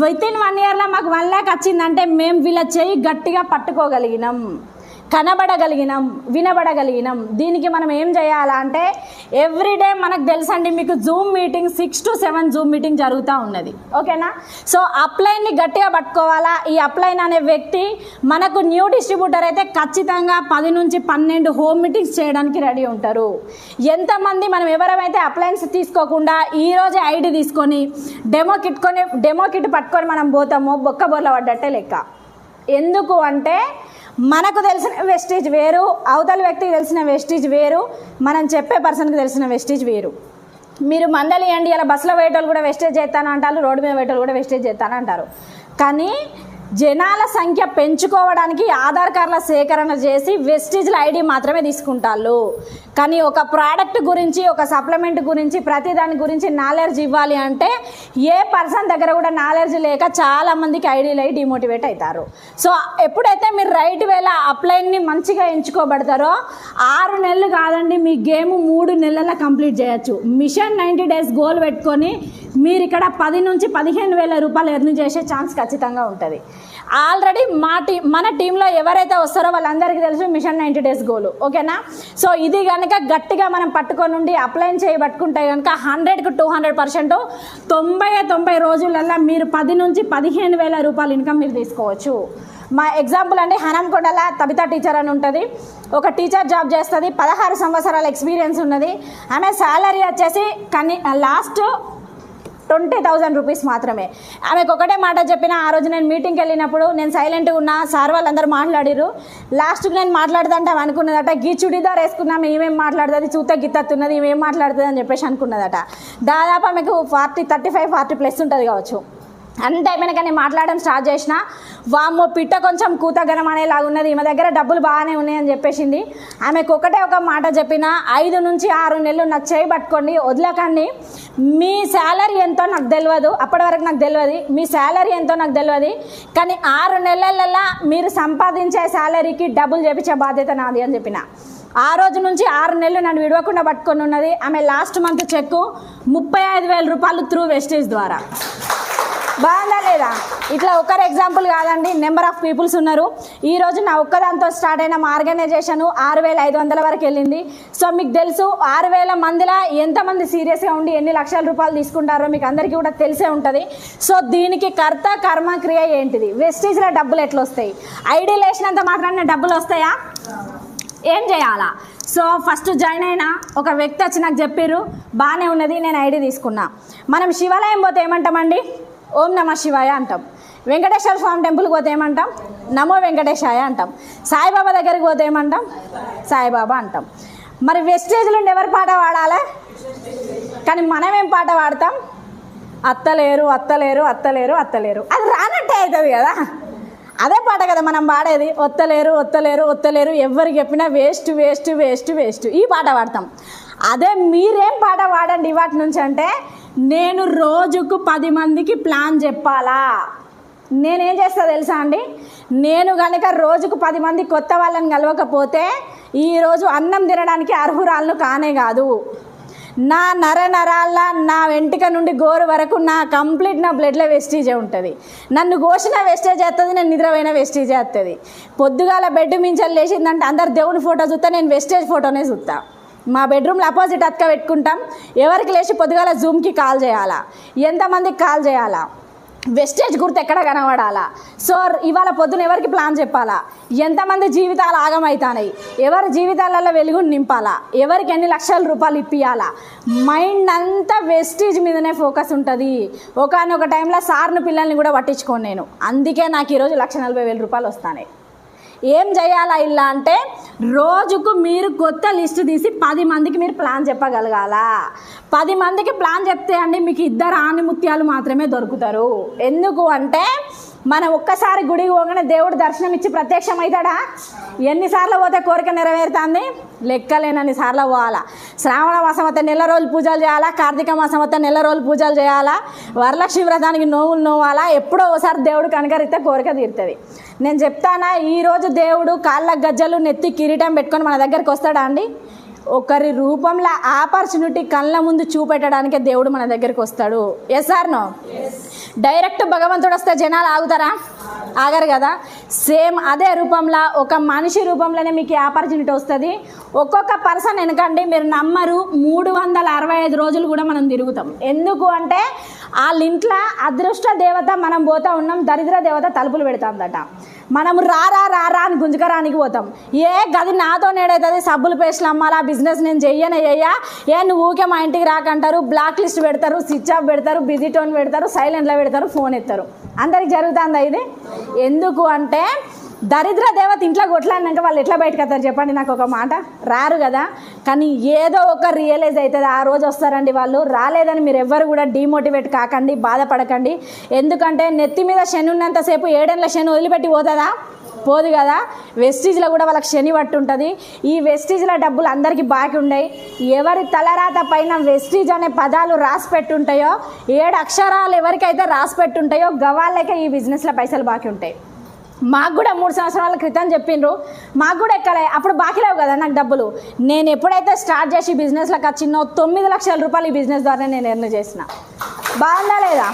Speaker 1: వితిన్ 1 ఇయర్లో మాకు 1 lakh వచ్చిందంటే మేము వీళ్ళ చేయి గట్టిగా పట్టుకోగలిగినాం, కనబడగలిగినాం, వినబడగలిగినాం. దీనికి మనం ఏం చేయాలా అంటే ఎవ్రీడే మనకు తెలుసండి మీకు Zoom meeting 6 to 7 Zoom meeting జరుగుతూ ఉన్నది. ఓకేనా. సో అప్లైన్ని గట్టిగా పట్టుకోవాలా. ఈ అప్లైన్ అనే వ్యక్తి మనకు న్యూ డిస్ట్రిబ్యూటర్ అయితే ఖచ్చితంగా 10 నుంచి 12 హోమ్ మీటింగ్స్ చేయడానికి రెడీ ఉంటారు. ఎంతమంది మనం ఎవరైతే అప్లైన్స్ తీసుకోకుండా ఈరోజే ఐడి తీసుకొని డెమో కిట్ పట్టుకొని మనం పోతామో బొక్క బొర్ల పడ్డట్టే లెక్క. ఎందుకు అంటే మనకు తెలిసిన వెస్టేజ్ వేరు, అవతల వ్యక్తికి తెలిసిన వెస్టేజ్ వేరు, మనం చెప్పే పర్సన్కి తెలిసిన వెస్టేజ్ వేరు. మీరు మందలియండి, ఇలా బస్సులో పోయేటోళ్ళు కూడా వెస్టేజ్ చేస్తాను అంటారు, రోడ్డు మీద పోయేటోళ్ళు కూడా వెస్టేజ్ చేస్తాను అంటారు. కానీ జనాల సంఖ్య పెంచుకోవడానికి ఆధార్ కార్డుల సేకరణ చేసి వెస్టీజ్ల ఐడి మాత్రమే తీసుకుంటారు. కానీ ఒక ప్రోడక్ట్ గురించి, ఒక సప్లిమెంట్ గురించి, ప్రతి దాని గురించి నాలెడ్జ్ ఇవ్వాలి అంటే ఏ పర్సన్ దగ్గర కూడా నాలెడ్జ్ లేక చాలామందికి ఐడీలు అయి డిమోటివేట్ అవుతారు. సో ఎప్పుడైతే మీరు రైట్ వేళ అప్లైన్ని మంచిగా ఎంచుకోబడతారో 6 నెలలు కాదండి మీ గేమ్ 3 నెలల్లో కంప్లీట్ చేయొచ్చు. మిషన్ 90 days గోల్ పెట్టుకొని మీరు ఇక్కడ 10 నుంచి 15,000 రూపాయలు ఎర్న్ చేసే ఛాన్స్ ఖచ్చితంగా ఉంటుంది. ఆల్రెడీ మన టీంలో ఎవరైతే వస్తారో వాళ్ళందరికీ తెలుసు మిషన్ 90 days గోలు. ఓకేనా. సో ఇది కనుక గట్టిగా మనం పట్టుకొని ఉండి అప్లైన్ చేయబట్టుకుంటే కనుక 100కు 200% 90 రోజులల్లో మీరు 10 నుంచి 15,000 రూపాయలు ఇన్కమ్ మీరు తీసుకోవచ్చు. మా ఎగ్జాంపుల్ అండి, హనంకొండల తబితా టీచర్ అని ఉంటుంది. ఒక టీచర్ జాబ్ చేస్తుంది, 16 సంవత్సరాల ఎక్స్పీరియన్స్ ఉన్నది. ఆమె శాలరీ వచ్చేసి లాస్ట్ 20,000 రూపీస్ మాత్రమే. ఆమెకు ఒకటే మాట చెప్పిన, ఆ రోజు నేను మీటింగ్కి వెళ్ళినప్పుడు నేను సైలెంట్గా ఉన్నా, సార్ వాళ్ళందరూ మాట్లాడిరు. లాస్ట్కి నేను మాట్లాడుతుంటే అనుకున్నదట, గీ చుడిదార్ వేసుకున్నాము ఏమేం మాట్లాడుతుంది, చూస్తే గిత్తత్తున్నది ఏమేం మాట్లాడుతుంది అని చెప్పేసి అనుకున్నదట. దాదాపు ఆమెకు 35-40+ ఉంటుంది కావచ్చు. అంత అయిపోయినాక నేను మాట్లాడడం స్టార్ట్ చేసిన. వామ్మో పిట్ట కొంచెం కూతగనం అనేలాగా ఉన్నది, ఈమె దగ్గర డబ్బులు బాగానే ఉన్నాయని చెప్పేసింది. ఆమెకు ఒకటే ఒక మాట చెప్పిన, 5 నుంచి 6 నెలలు నాకు చేయి పట్టుకోండి, వదలకండి. మీ శాలరీ ఎంతో నాకు తెలియదు, అప్పటి వరకు నాకు తెలియదు, మీ శాలరీ ఎంతో నాకు తెలియదు, కానీ 6 నెలలలో మీరు సంపాదించే శాలరీకి డబ్బులు చేపించే బాధ్యత నాది అని చెప్పిన. ఆ రోజు నుంచి 6 నెలలు నన్ను విడవకుండా పట్టుకొని ఉన్నది. ఆమె లాస్ట్ మంత్ చెక్కు 35,000 రూపాయలు త్రూ వెస్టేజ్ ద్వారా. బాగుందా లేదా? ఇట్లా ఒకరు ఎగ్జాంపుల్ కాదండి, నెంబర్ ఆఫ్ పీపుల్స్ ఉన్నారు. ఈరోజు నా ఒక్కదాంతో స్టార్ట్ అయిన మా ఆర్గనైజేషన్ 6,500 వరకు వెళ్ళింది. సో మీకు తెలుసు 6,000 మందిలో ఎంతమంది సీరియస్గా ఉండి ఎన్ని లక్షల రూపాయలు తీసుకుంటారో మీకు అందరికీ కూడా తెలిసే ఉంటుంది. సో దీనికి కర్త కర్మ క్రియ ఏంటిది? వెస్టేజ్లో డబ్బులు ఎట్లా వస్తాయి? ఐడీలు వేసినంత మాత్రాన డబ్బులు వస్తాయా? ఏం చేయాలా? సో ఫస్ట్ జాయిన్ అయిన ఒక వ్యక్తి వచ్చి నాకు చెప్పారు, బాగానే ఉన్నది, నేను ఐడి తీసుకున్నా. మనం శివాలయం పోతే ఏమంటామండి? ఓం నమ శివాయ అంటాం. వెంకటేశ్వర స్వామి టెంపుల్కి పోతే ఏమంటాం? నమో వెంకటేశాయ అంటాం. సాయిబాబా దగ్గరికి పోతే ఏమంటాం? సాయిబాబా అంటాం. మరి వెస్టేజ్లో ఉండి ఎవరు పాట పాడాలి? కానీ మనం ఏం పాట పాడతాం? అత్తలేరు అత్తలేరు అత్తలేరు అత్తలేరు. అది రానట్టే అవుతుంది కదా, అదే పాట కదా మనం పాడేది. ఒత్తలేరు ఒత్తలేరు ఒత్తలేరు, ఎవరికి చెప్పినా వేస్ట్ వేస్ట్ వేస్ట్ వేస్ట్, ఈ పాట పాడతాం. అదే మీరేం పాట పాడండి వాటి నుంచి అంటే, నేను రోజుకు 10 మందికి ప్లాన్ చెప్పాలా. నేనేం చేస్తా తెలుసా అండి? నేను కనుక రోజుకు 10 మంది కొత్త వాళ్ళని కలవకపోతే ఈరోజు అన్నం తినడానికి అర్హురాలను కానే కాదు. నా నరాల నా వెంటిక నుండి గోరు వరకు నా కంప్లీట్ నా బ్లడ్లో వెస్టేజే ఉంటుంది. నన్ను కోసిన వెస్టేజ్ చేస్తుంది, నేను నిద్రపోయిన వెస్టేజ్ చేస్తుంది. పొద్దుగాల బెడ్ మించలు లేచిందంటే అందరు దేవుని ఫోటో చూస్తా, నేను వెస్టేజ్ ఫోటోనే చూస్తా. మా బెడ్రూమ్లో అపోజిట్ అతక పెట్టుకుంటాం. ఎవరికి లేచి పొద్దుగాల జూమ్కి కాల్ చేయాలా, ఎంతమందికి కాల్ చేయాలా, వెస్టేజ్ గుర్తు ఎక్కడ కనబడాలా. సో ఇవాళ పొద్దున ఎవరికి ప్లాన్ చెప్పాలా, ఎంతమంది జీవితాలు ఆగమవుతాయి, ఎవరి జీవితాలలో వెలుగుని నింపాలా, ఎవరికి ఎన్ని లక్షల రూపాయలు ఇప్పియాలా, మైండ్ అంతా వెస్టేజ్ మీదనే ఫోకస్ ఉంటుంది. ఒకనొక టైంలో సార్ను పిల్లల్ని కూడా పట్టించుకోను నేను. అందుకే నాకు ఈరోజు 1,40,000 రూపాయలు వస్తాయి. ఏం చేయాలా ఇలా అంటే, రోజుకు మీరు కొత్త లిస్టు తీసి 10 మందికి మీరు ప్లాన్ చెప్పగలగాల. 10 మందికి ప్లాన్ చెప్తే అండి మీకు 2 ఆనిముత్యాలు మాత్రమే దొరుకుతారు. ఎందుకు అంటే, మనం ఒక్కసారి గుడికి పోగానే దేవుడు దర్శనం ఇచ్చి ప్రత్యక్షం అవుతాడా? ఎన్నిసార్లు పోతే కోరిక నెరవేరుతుంది? లెక్కలేనన్ని సార్లు పోవాలా. శ్రావణ మాసం వస్తే నెల రోజులు పూజలు చేయాలా, కార్తీక మాసం వస్తే నెల రోజులు పూజలు చేయాలా, వరలక్ష్మి వ్రతానికి నోవులు నోవాలా, ఎప్పుడో ఒకసారి దేవుడు కనుకరిస్తే కోరిక తీరుతుంది. నేను చెప్తానా, ఈరోజు దేవుడు కాళ్ళ గజ్జలు నెత్తి కిరీటం పెట్టుకొని మన దగ్గరికి వస్తాడా అండి? ఒకరి రూపంలో ఆపర్చునిటీ కళ్ళ ముందు చూపెట్టడానికే దేవుడు మన దగ్గరికి వస్తాడు. Yes or no? డైరెక్ట్ భగవంతుడు వస్తే జనాలు ఆగుతారా? ఆగరు కదా. సేమ్ అదే రూపంలో ఒక మనిషి రూపంలోనే మీకు ఆపర్చునిటీ వస్తుంది. ఒక్కొక్క పర్సన్ వెనకండి మీరు నమ్మరు, 365 రోజులు కూడా మనం తిరుగుతాం. ఎందుకు అంటే వాళ్ళ ఇంట్లో అదృష్ట దేవత మనం పోతా ఉన్నాం, దరిద్ర దేవత తలుపులు పెడతాందట. మనము రారా రారా అని గుంజుకరానికి పోతాం. ఏ గది నాతో నేడవుతుంది, సబ్బులు పేస్ట్లు అమ్మాలా, బిజినెస్ నేను చెయ్యా, ఏ నువ్వు ఊకే మా ఇంటికి రాకంటారు, బ్లాక్ లిస్ట్ పెడతారు, స్విచ్ ఆఫ్ పెడతారు, బిజీ టోన్ పెడతారు, సైలెంట్లో పెడతారు, ఫోన్ ఎత్తారు. అందరికి జరుగుతుందా ఇది? ఎందుకు అంటే దరిద్ర దేవత ఇంట్లో కొట్లాడినాక వాళ్ళు ఎట్లా బయటకు వస్తారు చెప్పండి నాకు ఒక మాట? రారు కదా. కానీ ఏదో ఒక రియలైజ్ అవుతుంది, ఆ రోజు వస్తారండి వాళ్ళు. రాలేదని మీరు ఎవ్వరు కూడా డిమోటివేట్ కాకండి, బాధపడకండి. ఎందుకంటే నెత్తి మీద శని ఉన్నంతసేపు 7 ఏళ్ళ శని వదిలిపెట్టి పోతుందా? పోదు కదా. వెస్టీజ్లో కూడా వాళ్ళకి శని పట్టు ఉంటుంది. ఈ వెస్టీజ్లో డబ్బులు అందరికీ బాకీ ఉన్నాయి. ఎవరి తలరాత పైన వెస్టీజ్ అనే పదాలు రాసి పెట్టుంటాయో, 7 అక్షరాలు ఎవరికైతే రాసి పెట్టుంటాయో గవాళ్ళకే ఈ బిజినెస్లో పైసలు బాకీ ఉంటాయి. మాకు కూడా 3 సంవత్సరాల క్రితం చెప్పిండ్రు, మాకు కూడా ఎక్కలే, అప్పుడు బాకీ లేవు కదా నాకు డబ్బులు. నేను ఎప్పుడైతే స్టార్ట్ చేసి బిజినెస్లోకి వచ్చినో 9 లక్షల రూపాయలు ఈ బిజినెస్ ద్వారా నేను ఎర్న్ చేసిన. బాగుందా లేదా?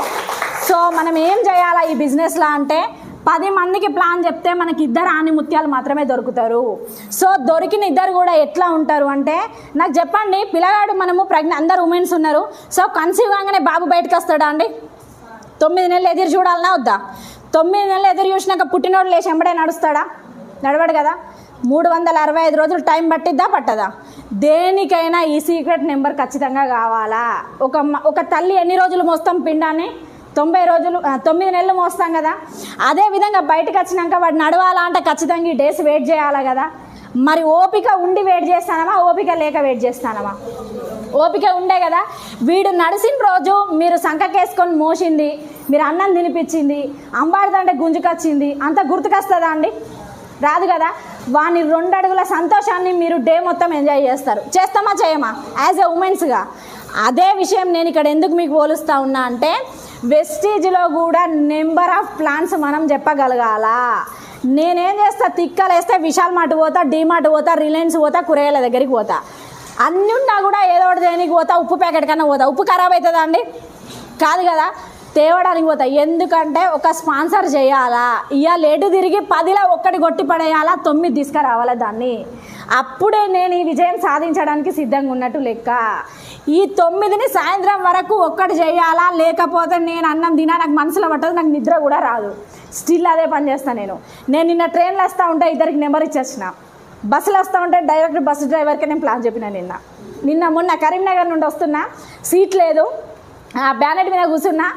Speaker 1: సో మనం ఏం చేయాలా ఈ బిజినెస్లో అంటే, 10 మందికి ప్లాన్ చెప్తే మనకి 2 ఆనిముత్యాలు మాత్రమే దొరుకుతారు. సో దొరికిన 2 కూడా ఎట్లా ఉంటారు అంటే, నాకు చెప్పండి, పిల్లగాడు మనము అందరు ఉమెన్స్ ఉన్నారు. సో కన్సీవ్ కాగానే బాబు బయటకు వస్తాడా అండి? 9 నెలలు ఎదురు చూడాలన్నా వద్దా? 9 నెలలు ఎదురు చూసినాక పుట్టినోడు లేచి ఎంబడే నడుస్తాడా? నడవడు కదా. 365 రోజులు టైం పట్టిద్దా పట్టదా? దేనికైనా ఈ సీక్రెట్ నెంబర్ ఖచ్చితంగా కావాలా. ఒక తల్లి ఎన్ని రోజులు మోస్తాం పిండాన్ని? 90 రోజులు, 9 నెలలు మోస్తాం కదా. అదేవిధంగా బయటకు వచ్చినాక వాడు నడవాలా అంటే ఖచ్చితంగా ఈ డేస్ వెయిట్ చేయాలా కదా. మరి ఓపిక ఉండి వెయిట్ చేస్తానమా, ఓపిక లేక వెయిట్ చేస్తానమా? ఓపిక ఉండే కదా. వీడు నడిచిన రోజు మీరు సంకకేసుకొని మోసింది, మీరు అన్నం తినిపించింది, అంబాడుదంటే గుంజుకొచ్చింది, అంత గుర్తుకొస్తుందా అండి? రాదు కదా. వాని 2 అడుగుల సంతోషాన్ని మీరు డే మొత్తం ఎంజాయ్ చేస్తారు. చేస్తామా చేయమా? యాజ్ ఎ ఉమెన్స్గా అదే విషయం నేను ఇక్కడ ఎందుకు మీకు పోలుస్తూ ఉన్నా అంటే, వెస్టీజ్లో కూడా నెంబర్ ఆఫ్ ప్లాన్స్ మనం చెప్పగలగాల. నేనేం చేస్తా, తిక్కలేస్తే విశాల్ మార్ట్ పోతా, డీమార్ట్ పోతా, రిలయన్స్ పోతా, కూరగాయల దగ్గరికి పోతా. అన్నీ ఉన్నా కూడా ఏదో ఒకటి దేనికి పోతా, ఉప్పు ప్యాకెట్ కన్నా పోతా. ఉప్పు ఖరాబ్ అవుతుందా అండి? కాదు కదా. తేవడానికి పోతా. ఎందుకంటే ఒక స్పాన్సర్ చేయాలా, ఇవాళ ఎటు తిరిగి 10లో 1 కొట్టి పడేయాలా, 9 తీసుకురావాలా దాన్ని. అప్పుడే నేను ఈ విజయం సాధించడానికి సిద్ధంగా ఉన్నట్టు లెక్క. ఈ 9ని సాయంత్రం వరకు 1 చేయాలా, లేకపోతే నేను అన్నం తినా, నాకు మనసులో పట్టదు, నాకు నిద్ర కూడా రాదు. స్టిల్ అదే పని చేస్తాను నేను. నిన్న ట్రైన్లో వస్తూ ఉంటే 2 నెంబర్ ఇచ్చేసిన, బస్సులు వస్తూ ఉంటే డైరెక్ట్ బస్సు డ్రైవర్కి నేను ప్లాన్ చెప్పిన. మొన్న కరీంనగర్ నుండి వస్తున్నా, సీట్ లేదు, బ్యానెట్ మీద కూర్చున్నా.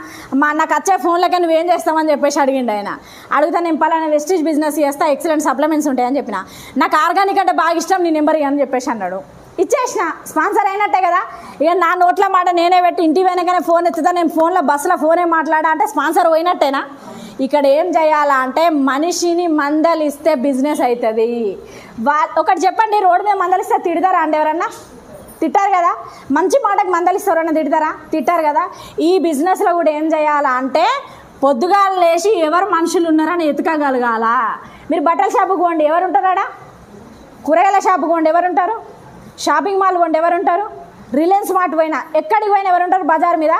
Speaker 1: నాకు వచ్చే ఫోన్లకి నువ్వేం చేస్తామని చెప్పేసి అడిగిండు ఆయన. అడిగితే నేను పలానా వెస్టీజ్ బిజినెస్ చేస్తా, ఎక్సలెంట్ సప్లిమెంట్స్ ఉంటాయని చెప్పిన. నాకు ఆర్గానిక్ అంటే బాగా ఇష్టం, నీ నెంబర్ అని చెప్పేసి అన్నాడు. ఇచ్చేసిన, స్పాన్సర్ అయినట్టే కదా. ఇక నా నోట్ల మాట నేనే పెట్టి ఇంటి వెనకనే ఫోన్ ఎత్తుతా, నేను ఫోన్లో బస్సులో ఫోనే మాట్లాడా అంటే స్పాన్సర్ పోయినట్టేనా? ఇక్కడ ఏం చేయాలా అంటే, మనిషిని మందలిస్తే బిజినెస్ అవుతుంది. ఒకటి చెప్పండి, రోడ్డు మీద మందలిస్తే తిడతారా అండి ఎవరన్నా? తిట్టారు కదా. మంచి మాటకు మందలిస్తారన్నా తిడతారా? తిట్టారు కదా. ఈ బిజినెస్లో కూడా ఏం చేయాలా అంటే, పొద్దుగాల లేచి ఎవరు మనుషులు ఉన్నారని ఎతకగలగాల. మీరు బట్టల షాపుకి పోండి, ఎవరు ఉంటారా? కూరగాయల షాపుకి పోండి, ఎవరు ఉంటారు? షాపింగ్ మాల్ పోండి, ఎవరు ఉంటారు? రిలయన్స్ మార్ట్ పోయినా, ఎక్కడికి పోయినా ఎవరు ఉంటారు? బజార్ మీద,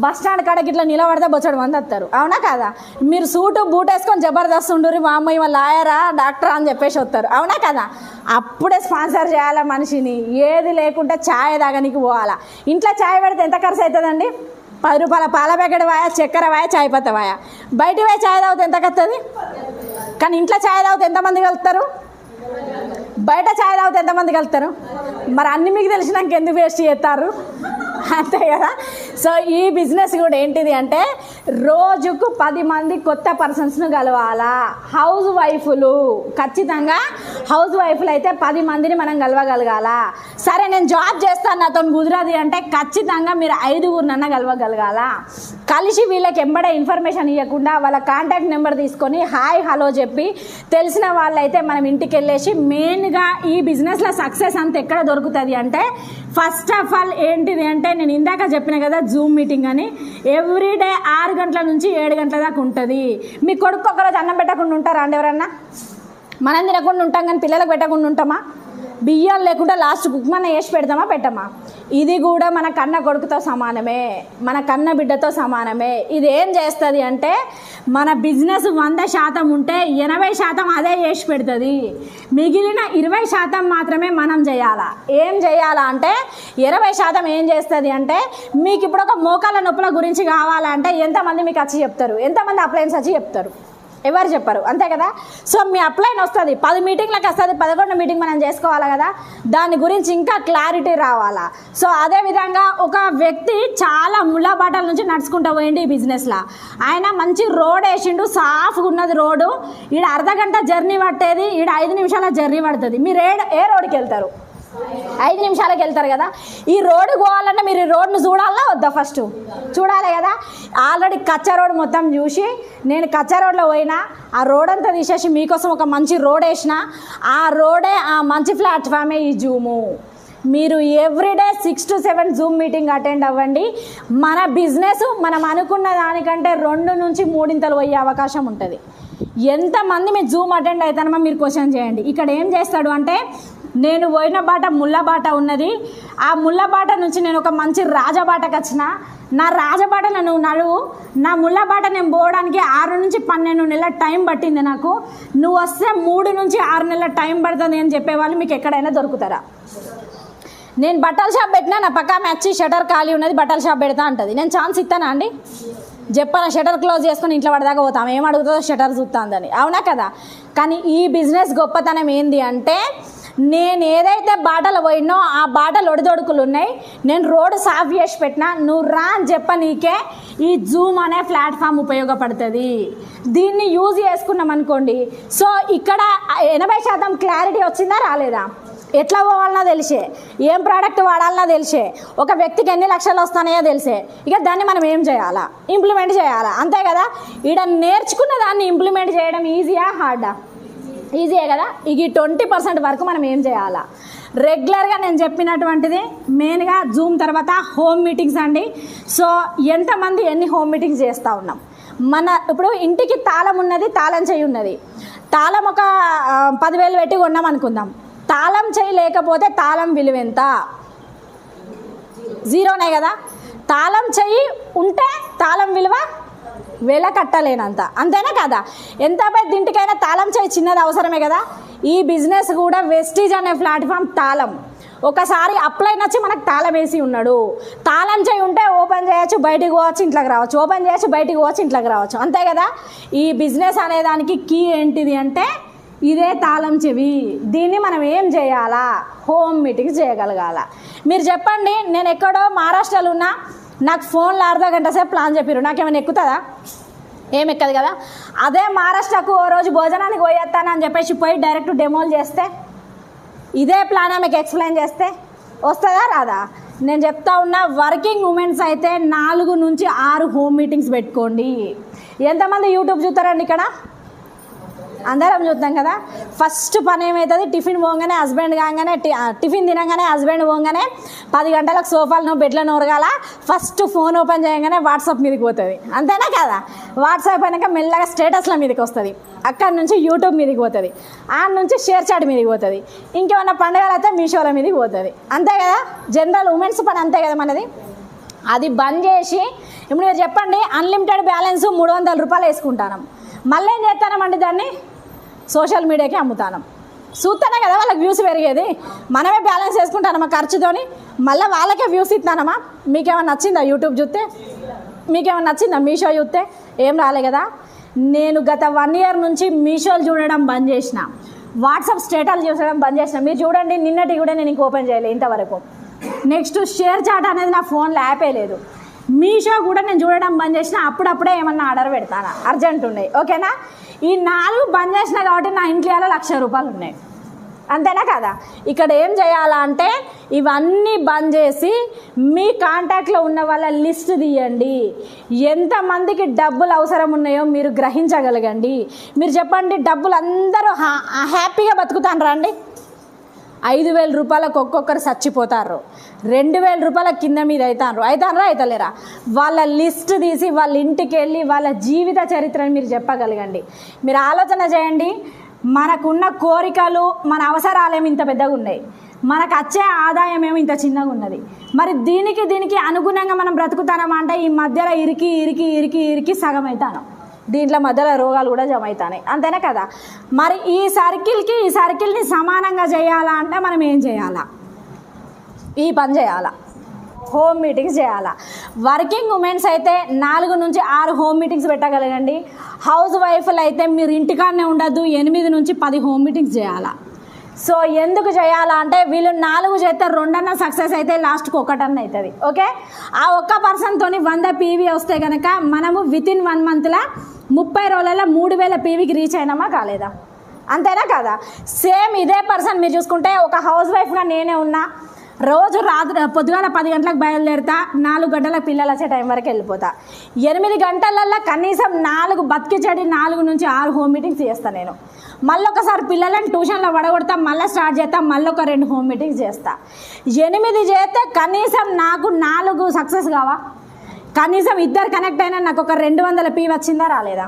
Speaker 1: బస్ స్టాండ్ కాడకి ఇట్లా నిలబడితే బొచ్చడు మంది వస్తారు. అవునా కాదా? మీరు సూటు బూట్ వేసుకొని జబర్దస్త్ ఉండరు, మా అమ్మాయి వాళ్ళ లాయరా డాక్టరా అని చెప్పేసి వస్తారు. అవునా కదా? అప్పుడే స్పాన్సర్ చేయాలా మనిషిని. ఏది లేకుంటే ఛాయ్ తాగనికి పోవాలా. ఇంట్లో ఛాయ్ పెడితే ఎంత ఖర్చు అవుతుందండి? 10 రూపాయల పాల ప్యాకెట్ వాయా, చక్కెర వాయా, ఛాయ్ పత్త వాయా. బయట పోయి ఛాయ్ తాగితే ఎంత కలుతుంది? కానీ ఇంట్లో ఛాయ్ తాగితే ఎంతమంది కలుపుతారు? బయట ఛాయ్ తాగితే ఎంతమంది కలుపుతారు? మరి అన్ని మీకు తెలిసినాక ఎందుకు వేస్ట్ చేస్తారు? అంతే కదా. సో ఈ బిజినెస్ కూడా ఏంటిది అంటే, రోజుకు 10 మంది కొత్త పర్సన్స్ను కలవాలా. హౌస్ వైఫ్లు, ఖచ్చితంగా హౌస్ వైఫ్లు అయితే 10 మందిని మనం కలవగలగాల. సరే నేను జాబ్ చేస్తాను, నాతో కుదరది అంటే ఖచ్చితంగా మీరు 5గురినన్నా కలవగలగాల. కలిసి వీళ్ళకి ఎంబడే ఇన్ఫర్మేషన్ ఇవ్వకుండా వాళ్ళ కాంటాక్ట్ నెంబర్ తీసుకొని హాయ్ హలో చెప్పి, తెలిసిన వాళ్ళైతే మనం ఇంటికి వెళ్ళేసి, మెయిన్గా ఈ బిజినెస్లో సక్సెస్ అంత ఎక్కడ దొరుకుతుంది అంటే, ఫస్ట్ ఆఫ్ ఆల్ ఏంటిది అంటే, నేను ఇందాక చెప్పిన కదా జూమ్ మీటింగ్ అని, ఎవ్రీడే 6 గంటల నుంచి 7 గంటల దాకా ఉంటుంది. మీ కొడుకు ఒకరోజు అన్నం పెట్టకుండా ఉంటారా అండి ఎవరన్నా? మనం తినకుండా ఉంటాం కానీ పిల్లలకు పెట్టకుండా ఉంటామా? బియ్యం లేకుండా లాస్ట్ కుక్మన్న వేసి పెడతామా పెట్టమా? ఇది కూడా మన కన్న కొడుకుతో సమానమే, మన కన్న బిడ్డతో సమానమే. ఇది ఏం చేస్తుంది అంటే, మన బిజినెస్ 100% ఉంటే 80% అదే చేసి పెడుతుంది. మిగిలిన 20% మాత్రమే మనం చేయాలా. ఏం చేయాలా అంటే, 20% ఏం చేస్తుంది అంటే, మీకు ఇప్పుడు ఒక మోకాల నొప్పుల గురించి కావాలంటే ఎంతమంది మీకు వచ్చి చెప్తారు? ఎంతమంది అప్లయన్స్ వచ్చి చెప్తారు? ఎవరు చెప్పరు, అంతే కదా. సో మీ అప్లైన్ వస్తుంది, 10 మీటింగ్లకు వస్తుంది, 11 మీటింగ్ మనం చేసుకోవాలి కదా. దాని గురించి ఇంకా క్లారిటీ రావాలా. సో అదేవిధంగా ఒక వ్యక్తి చాలా ముళ్ళబాటల నుంచి నడుచుకుంటూ పోయింది ఈ బిజినెస్లో. ఆయన మంచి రోడ్ వేసిండు, సాఫ్గా ఉన్నది రోడ్డు. ఈడ అర్ధగంట జర్నీ పట్టేది, ఈడ 5 నిమిషాల జర్నీ పడుతుంది. మీరు ఏ రోడ్డుకి వెళ్తారు? 5 నిమిషాలకు వెళ్తారు కదా. ఈ రోడ్డు పోవాలంటే మీరు ఈ రోడ్ను చూడాలా వద్దా? ఫస్ట్ చూడాలి కదా. ఆల్రెడీ కచ్చా రోడ్ మొత్తం చూసి, నేను కచ్చా రోడ్లో పోయినా, ఆ రోడ్ అంతా తీసేసి మీకోసం ఒక మంచి రోడ్ వేసిన, ఆ రోడే ఆ మంచి ప్లాట్ఫామే ఈ జూము. మీరు everyday 6 to 7 Zoom meeting attend అవ్వండి. మన బిజినెస్ మనం అనుకున్న దానికంటే 2 నుంచి 3 పోయే అవకాశం ఉంటుంది. ఎంతమంది మీరు జూమ్ అటెండ్ అవుతానమో మీరు క్వశ్చన్ చేయండి. ఇక్కడ ఏం చేస్తాడు అంటే, నేను పోయిన బాట ముళ్ళబాట ఉన్నది, ఆ ముళ్ళబాట నుంచి నేను ఒక మంచి రాజబాటకు వచ్చిన, నా రాజబాట నువ్వు నడువు, నా ముళ్ళబాట నేను పోవడానికి 6 నుంచి 12 నెలల టైం పట్టింది నాకు, నువ్వు వస్తే 3 నుంచి 6 నెలల టైం పడుతుంది అని చెప్పేవాళ్ళు మీకు ఎక్కడైనా దొరుకుతారా? నేను బట్టల షాప్ పెట్టినా, నా పక్క వచ్చి షటర్ ఖాళీ ఉన్నది, బట్టల షాప్ పెడతా అంటది. నేను ఛాన్స్ ఇస్తానా అండి? చెప్పాను, షటర్ క్లోజ్ చేసుకొని ఇంట్లో పడదాకా పోతాం, ఏం అడుగుతుందో షటర్ చూస్తుందని. అవునా కదా. కానీ ఈ బిజినెస్ గొప్పతనం ఏంది అంటే, నేను ఏదైతే బాటలు పోయినో ఆ బాటలు ఒడిదొడుకులు ఉన్నాయి, నేను రోడ్డు సాఫ్ చేసి పెట్టినా, నువ్వు రా అని చెప్పనీకే ఈ జూమ్ అనే ప్లాట్ఫామ్ ఉపయోగపడుతుంది. దీన్ని యూజ్ చేసుకున్నాం అనుకోండి. సో ఇక్కడ 80% క్లారిటీ వచ్చిందా రాలేదా? ఎట్లా పోవాలన్నా తెలిసే, ఏం ప్రోడక్ట్ వాడాలన్నా తెలిసే, ఒక వ్యక్తికి ఎన్ని లక్షలు వస్తాయో తెలిసే. ఇక దాన్ని మనం ఏం చేయాలా? ఇంప్లిమెంట్ చేయాలా, అంతే కదా. ఈడ నేర్చుకున్న దాన్ని ఇంప్లిమెంట్ చేయడం ఈజీయా హార్డా? ఈజీయే కదా. ఇక 20% వరకు మనం ఏం చేయాలా? రెగ్యులర్గా నేను చెప్పినటువంటిది మెయిన్గా జూమ్ తర్వాత హోమ్ మీటింగ్స్ అండి. సో ఎంతమంది ఎన్ని హోమ్ మీటింగ్స్ చేస్తూ ఉన్నాం? ఇప్పుడు ఇంటికి తాళం ఉన్నది, తాళం చెయ్యి ఉన్నది. తాళం ఒక 10,000 పెట్టి కొన్నాం అనుకుందాం. తాళం చెయ్యి లేకపోతే తాళం విలువ ఎంత? జీరోనే కదా. తాళం చెయ్యి ఉంటే తాళం విలువ వెల కట్టలేనంత, అంతేనా కదా. ఎంత పెద్ద ఇంటికైనా తాళం చెయ్యి చిన్నది అవసరమే కదా. ఈ బిజినెస్ కూడా వెస్టీజ్ అనే ప్లాట్ఫామ్ తాళం. ఒకసారి అప్లై నచ్చి మనకు తాళం వేసి ఉన్నాడు. తాళం చెయ్యి ఉంటే ఓపెన్ చేయొచ్చు, బయటికి పోవచ్చు, ఇంట్లోకి రావచ్చు, ఓపెన్ చేయొచ్చు, బయటికి పోవచ్చు, ఇంట్లోకి రావచ్చు, అంతే కదా. ఈ బిజినెస్ అనేదానికి కీ ఏంటిది అంటే ఇదే తాళం చెవి. దీన్ని మనం ఏం చేయాలా? హోమ్ మీటింగ్స్ చేయగలగాల. మీరు చెప్పండి, నేను ఎక్కడో మహారాష్ట్రలో ఉన్నా, నాకు ఫోన్లో అర్ధ గంట సేపు ప్లాన్ చెప్పారు, నాకేమైనా ఎక్కుతుందా? ఏం ఎక్కదు కదా. అదే మహారాష్ట్రకు ఓ రోజు భోజనానికి పోయేస్తానని చెప్పేసి పోయి డైరెక్ట్ డెమోలు చేస్తే, ఇదే ప్లాన్ మీకు ఎక్స్ప్లెయిన్ చేస్తే వస్తుందా రాదా? నేను చెప్తా ఉన్నా, వర్కింగ్ ఉమెన్స్ అయితే 4 నుంచి 6 హోమ్ మీటింగ్స్ పెట్టుకోండి. ఎంతమంది యూట్యూబ్ చూస్తారండి ఇక్కడ? అందరం చూద్దాం కదా. ఫస్ట్ పని ఏమవుతుంది? టిఫిన్ పోగానే హస్బెండ్ కాగానే, టిఫిన్ తినగానే హస్బెండ్ పోగానే 10 గంటలకు సోఫాలను బెడ్లను ఉరగాల. ఫస్ట్ ఫోన్ ఓపెన్ చేయగానే వాట్సాప్ మీదకి పోతుంది, అంతేనా కదా. వాట్సాప్ అయినాక మెల్లగా స్టేటస్ల మీదకి వస్తుంది, అక్కడి నుంచి యూట్యూబ్ మీదకి పోతుంది, ఆ నుంచి షేర్ చాట్ మీదకి పోతుంది, ఇంకేమన్నా పండుగలు అయితే మీషోల మీదకి పోతుంది, అంతే కదా. జనరల్ ఉమెన్స్ పని అంతే కదా మనది. అది బంద్ చేసి ఇప్పుడు మీరు చెప్పండి, అన్లిమిటెడ్ బ్యాలెన్స్ 300 రూపాయలు వేసుకుంటాను, మళ్ళీ ఏం చేస్తానమండి? దాన్ని సోషల్ మీడియాకి అమ్ముతాను. చూస్తేనే కదా వాళ్ళకి వ్యూస్ పెరిగేది. మనమే బ్యాలెన్స్ వేసుకుంటానమ్మా ఖర్చుతోని, మళ్ళీ వాళ్ళకే వ్యూస్ ఇస్తానమ్మా. మీకేమైనా నచ్చిందా యూట్యూబ్ చూస్తే? మీకేమైనా నచ్చిందా మీషో చూస్తే? ఏం రాలే కదా. నేను గత 1 ఇయర్ నుంచి మీషోలు చూడడం బంద్ చేసిన, వాట్సాప్ స్టేటస్ చూడడం బంద్ చేసిన. మీరు చూడండి, నిన్నటి కూడా నేను ఇంక ఓపెన్ చేయలేదు ఇంతవరకు. నెక్స్ట్ షేర్ చాట్ అనేది నా ఫోన్లో యాపే లేదు. మీషో కూడా నేను చూడడం బంద్ చేసిన, అప్పుడప్పుడే ఏమన్నా ఆర్డర్ పెడతాను, అర్జెంట్ ఉన్నాయి, ఓకేనా. ఈ 4 బంద్ చేసిన కాబట్టి నా ఇంట్లో 1,00,000 రూపాయలు ఉన్నాయి, అంతేనా కదా. ఇక్కడ ఏం చేయాలా అంటే ఇవన్నీ బంద్ చేసి మీ కాంటాక్ట్లో ఉన్న వాళ్ళ లిస్ట్ తీయండి. ఎంతమందికి డబ్బులు అవసరం ఉన్నాయో మీరు గ్రహించగలగండి. మీరు చెప్పండి, డబ్బులు అందరూ హ్యాపీగా బతుకుతాను రండి. 5,000 రూపాయలకు ఒక్కొక్కరు చచ్చిపోతారు, 2,000 రూపాయల కింద మీద అవుతారా అవుతలేరా? వాళ్ళ లిస్ట్ తీసి వాళ్ళ ఇంటికి వెళ్ళి వాళ్ళ జీవిత చరిత్రను మీరు చెప్పగలగండి. మీరు ఆలోచన చేయండి, మనకున్న కోరికలు మన అవసరాలేమి ఇంత పెద్దగా ఉన్నాయి, మనకు వచ్చే ఆదాయం ఏమో ఇంత చిన్నగా ఉన్నది. మరి దీనికి అనుగుణంగా మనం బ్రతుకుతానమా అంటే ఈ మధ్యలో ఇరికి సగం అవుతాను. దీంట్లో మధ్యలో రోగాలు కూడా జమ అవుతాయి, అంతేనా కదా. మరి ఈ సర్కిల్ని సమానంగా చేయాలా అంటే మనం ఏం చేయాలా? ఈ పని చేయాలా, హోమ్ మీటింగ్స్ చేయాలా. వర్కింగ్ ఉమెన్స్ అయితే 4 నుంచి 6 హోమ్ మీటింగ్స్ పెట్టగలగండి. హౌస్ వైఫ్లు అయితే మీరు ఇంటికాడనే ఉండద్దు, 8 నుంచి 10 హోమ్ మీటింగ్స్ చేయాలా. సో ఎందుకు చేయాలా అంటే వీళ్ళు 4 చేస్తే 2 సక్సెస్ అయితే లాస్ట్కి 1 అవుతుంది, ఓకే. ఆ ఒక్క పర్సన్తో 100 పీవీ వస్తే కనుక మనము వితిన్ 1 మంత్లో 30 రోజులలో 3,000 పీవీకి రీచ్ అయినామా కాలేదా? అంతేనా కదా. సేమ్ ఇదే పర్సన్ మీరు చూసుకుంటే ఒక హౌస్ వైఫ్గా నేనే ఉన్నా, రోజు పొద్దుగాల 10 గంటలకు బయలుదేరుతా, 4 గంటలకు పిల్లలు వచ్చే టైం వరకు వెళ్ళిపోతా. 8 గంటలల్లో కనీసం 4 బతికి చెడి 4 నుంచి 6 హోమ్ మీటింగ్స్ చేస్తాను నేను. మళ్ళీ ఒకసారి పిల్లలను ట్యూషన్లో పడగొడతా, మళ్ళీ స్టార్ట్ చేస్తా, మళ్ళీ ఒక 2 హోమ్ మీటింగ్స్ చేస్తా. 8 చేస్తే కనీసం నాకు 4 సక్సెస్ కావా? కనీసం 2 కనెక్ట్ అయినా నాకు ఒక 200 పీవీ వచ్చిందా రాలేదా?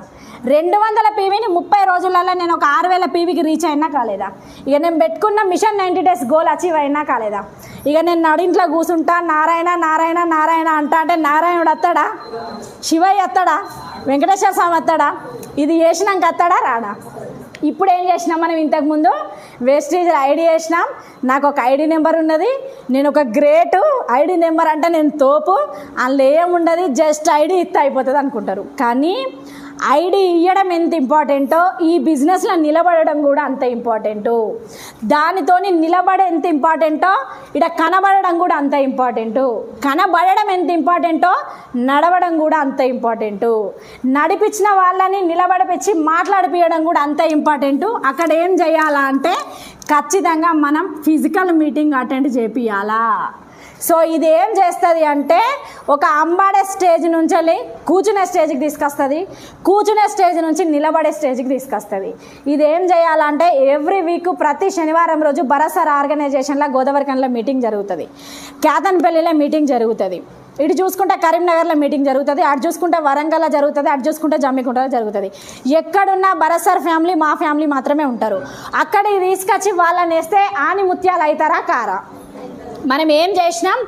Speaker 1: 200 పీవీని 30 రోజులలో నేను ఒక 6,000 పీవీకి రీచ్ అయినా కాలేదా? ఇక నేను పెట్టుకున్న మిషన్ 90 డేస్ గోల్ అచీవ్ అయినా కాలేదా? ఇక నేను నడింట్లో కూర్చుంటా, నారాయణ నారాయణ నారాయణ అంటే నారాయణుడు వస్తాడా? శివయ్య వస్తాడా? వెంకటేశ్వర స్వామి వస్తాడా? ఇది చేసినాక వస్తాడా రాడా? ఇప్పుడు ఏం చేసినాం మనం? ఇంతకుముందు వేస్టేజ్ ఐడి చేసినాం, నాకు ఒక ఐడి నెంబర్ ఉన్నది, నేను ఒక గ్రేటు ఐడి నెంబర్ అంటే నేను తోపు, అందులో ఏముండదు, జస్ట్ ఐడి ఇస్తే అయిపోతుంది అనుకుంటారు. కానీ ఐడి ఇవ్వడం ఎంత ఇంపార్టెంటో ఈ బిజినెస్లో నిలబడడం కూడా అంత ఇంపార్టెంటు. దానితోని నిలబడే ఎంత ఇంపార్టెంటో ఇక్కడ కనబడడం కూడా అంత ఇంపార్టెంటు. కనబడడం ఎంత ఇంపార్టెంటో నడవడం కూడా అంత ఇంపార్టెంటు. నడిపించిన వాళ్ళని నిలబడిపించి మాట్లాడిపించడం కూడా అంత ఇంపార్టెంటు. అక్కడ ఏం చేయాలా అంటే ఖచ్చితంగా మనం ఫిజికల్ మీటింగ్ అటెండ్ చేపియాలా. సో ఇది ఏం చేస్తుంది అంటే ఒక అంబాడే స్టేజ్ నుంచి వెళ్ళి కూర్చునే స్టేజ్కి తీసుకొస్తుంది, కూర్చునే స్టేజ్ నుంచి నిలబడే స్టేజ్కి తీసుకొస్తుంది. ఇది ఏం చేయాలంటే ఎవ్రీ వీక్ ప్రతి శనివారం రోజు బరసర్ ఆర్గనైజేషన్లో గోదావరిఖనిలో మీటింగ్ జరుగుతుంది, కేతన్పల్లిలో మీటింగ్ జరుగుతుంది, ఇటు చూసుకుంటే కరీంనగర్లో మీటింగ్ జరుగుతుంది, అటు చూసుకుంటే వరంగల్లో జరుగుతుంది, అటు చూసుకుంటే జమ్మికుంటలో జరుగుతుంది. ఎక్కడున్నా బరసర్ ఫ్యామిలీ మా ఫ్యామిలీ మాత్రమే ఉంటారు. అక్కడికి తీసుకొచ్చి వాళ్ళని వేస్తే ఆని ముత్యాలు అవుతారా కారా? మనం ఏం చేసినాం,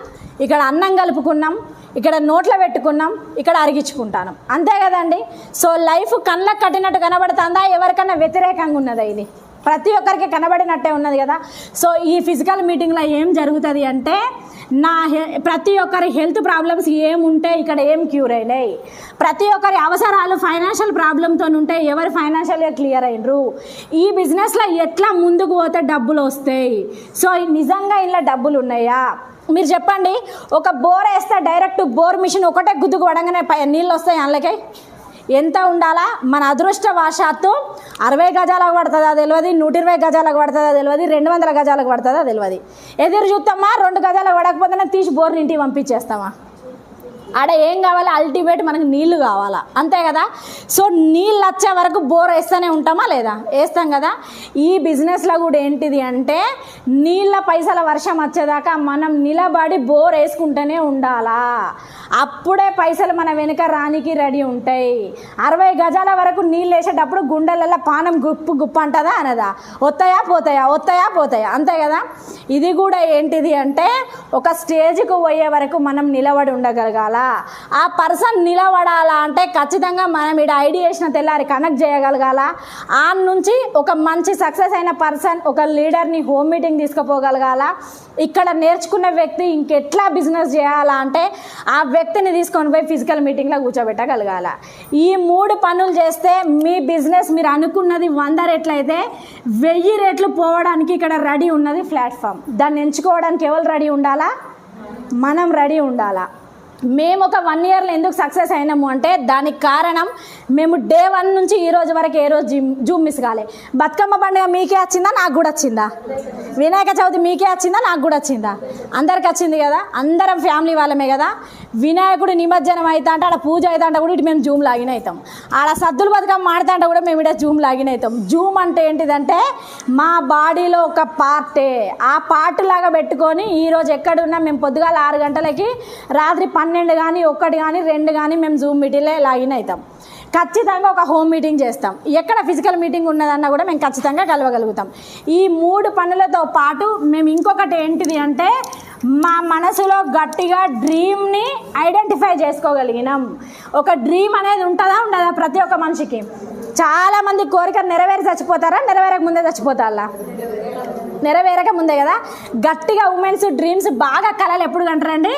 Speaker 1: ఇక్కడ అన్నం కలుపుకున్నాం, ఇక్కడ నోట్లో పెట్టుకున్నాం, ఇక్కడ అరిగించుకుంటాను, అంతే కదండి. సో లైఫ్ కళ్ళకు కట్టినట్టు కనబడుతుందా, ఎవరికన్నా వ్యతిరేకంగా ఉన్నదా? ఇది ప్రతి ఒక్కరికి కనబడినట్టే ఉన్నది కదా. సో ఈ ఫిజికల్ మీటింగ్లో ఏం జరుగుతుంది అంటే ప్రతి ఒక్కరి హెల్త్ ప్రాబ్లమ్స్ ఏముంటే ఇక్కడ ఏం క్యూర్ అయినాయి, ప్రతి ఒక్కరి అవసరాలు ఫైనాన్షియల్ ప్రాబ్లంతో ఉంటే ఎవరు ఫైనాన్షియల్గా క్లియర్ అయినరు, ఈ బిజినెస్లో ఎట్లా ముందుకు పోతే డబ్బులు వస్తాయి, సో నిజంగా ఇలా డబ్బులు ఉన్నాయా మీరు చెప్పండి. ఒక బోర్ వేస్తే డైరెక్ట్ బోర్ మిషన్ ఒకటే గుద్దుకు పడంగానే నీళ్ళు వస్తాయి అందులోకి? ఎంత ఉండాలా? మన అదృష్టవశాత్తు 60 గజాలకు పడుతుందా తెలియదు, 120 గజాలకు పడుతుందా తెలియదు, 200 గజాలకు పడుతుందా తెలియదు. ఎదురు చూస్తామా, 2 గజాలకు పడకపోతేనే తీసి బోర్ని ఇంటికి పంపించేస్తామా? ఆడ ఏం కావాలా? అల్టిమేట్ మనకు నీళ్లు కావాలా, అంతే కదా. సో నీళ్ళు వచ్చే వరకు బోర్ వేస్తూనే ఉంటామా లేదా? వేస్తాం కదా. ఈ బిజినెస్లో కూడా ఏంటిది అంటే నీళ్ళ పైసల వర్షం వచ్చేదాకా మనం నిలబడి బోర్ వేసుకుంటూనే ఉండాలా. అప్పుడే పైసలు మన వెనుక రానికి రెడీ ఉంటాయి. 60 గజాల వరకు నీళ్ళు వేసేటప్పుడు గుండెలలో పానం గుప్పు గుప్పు అంటదా అనదా? వస్తాయా పోతాయా, వస్తాయా పోతాయా, అంతే కదా. ఇది కూడా ఏంటిది అంటే ఒక స్టేజ్కు పోయే వరకు మనం నిలబడి ఉండగలగాల. ఆ పర్సన్ నిలబడాలా అంటే ఖచ్చితంగా మనం ఇక్కడ ఐడి చేసిన తెల్లారి కనెక్ట్ చేయగలగాల. ఆ నుంచి ఒక మంచి సక్సెస్ అయిన పర్సన్ ఒక లీడర్ని హోమ్ మీటింగ్ తీసుకుపోగలగాల. ఇక్కడ నేర్చుకున్న వ్యక్తి ఇంకెట్లా బిజినెస్ చేయాలా అంటే ఆ వ్యక్తిని తీసుకొని పోయి ఫిజికల్ మీటింగ్లో కూర్చోబెట్టగలగాల. ఈ 3 పనులు చేస్తే మీ బిజినెస్ మీరు అనుకున్నది 100 రెట్లు అయితే 1000 రెట్లు పోవడానికి ఇక్కడ రెడీ ఉన్నది ప్లాట్ఫామ్. దాన్ని ఎంచుకోవడానికి ఎవరు రెడీ ఉండాలా? మనం రెడీ ఉండాలా. మేము ఒక 1 ఇయర్లో ఎందుకు సక్సెస్ అయినాము అంటే దానికి కారణం మేము డే 1 నుంచి ఈ రోజు వరకు ఏ రోజు జూమ్ మిస్ కాలే. బతుకమ్మ పండుగ మీకే వచ్చిందా, నాకు కూడా వచ్చిందా? వినాయక చవితి మీకే వచ్చిందా, నాకు కూడా వచ్చిందా? అందరికి వచ్చింది కదా, అందరం ఫ్యామిలీ వాళ్ళమే కదా. వినాయకుడు నిమజ్జనం అవుతా అంటే ఆడ పూజ అవుతా అంటే కూడా ఇటు మేము జూమ్ లాగిన్ అవుతాం, ఆడ సద్దులు బతుకమ్మ ఆడుతా అంటే కూడా మేము ఇక్కడ జూమ్ లాగిన్ అవుతాం. జూమ్ అంటే ఏంటిదంటే మా బాడీలో ఒక పార్టే. ఆ పార్ట్ లాగా పెట్టుకొని ఈరోజు ఎక్కడున్నా మేము పొద్దుగాల 6 గంటలకి రాత్రి 12 కానీ 1 కానీ 2 కానీ మేము జూమ్ మీటింగ్లో లాగిన్ అవుతాం. ఖచ్చితంగా ఒక హోమ్ మీటింగ్ చేస్తాం. ఎక్కడ ఫిజికల్ మీటింగ్ ఉన్నదన్నా కూడా మేము ఖచ్చితంగా కలవగలుగుతాం. ఈ 3 పనులతో పాటు మేము ఇంకొకటి ఏంటిది అంటే మా మనసులో గట్టిగా డ్రీమ్ని ఐడెంటిఫై చేసుకోగలిగినాం. ఒక డ్రీమ్ అనేది ఉంటుందా ఉండదా? ప్రతి ఒక్క మనిషికి చాలామంది కోరిక నెరవేరి చచ్చిపోతారా, నెరవేరక ముందే చచ్చిపోతారా? నెరవేరక ముందే కదా. గట్టిగా ఉమెన్స్ డ్రీమ్స్ బాగా కలలు ఎప్పుడు కంటారండి?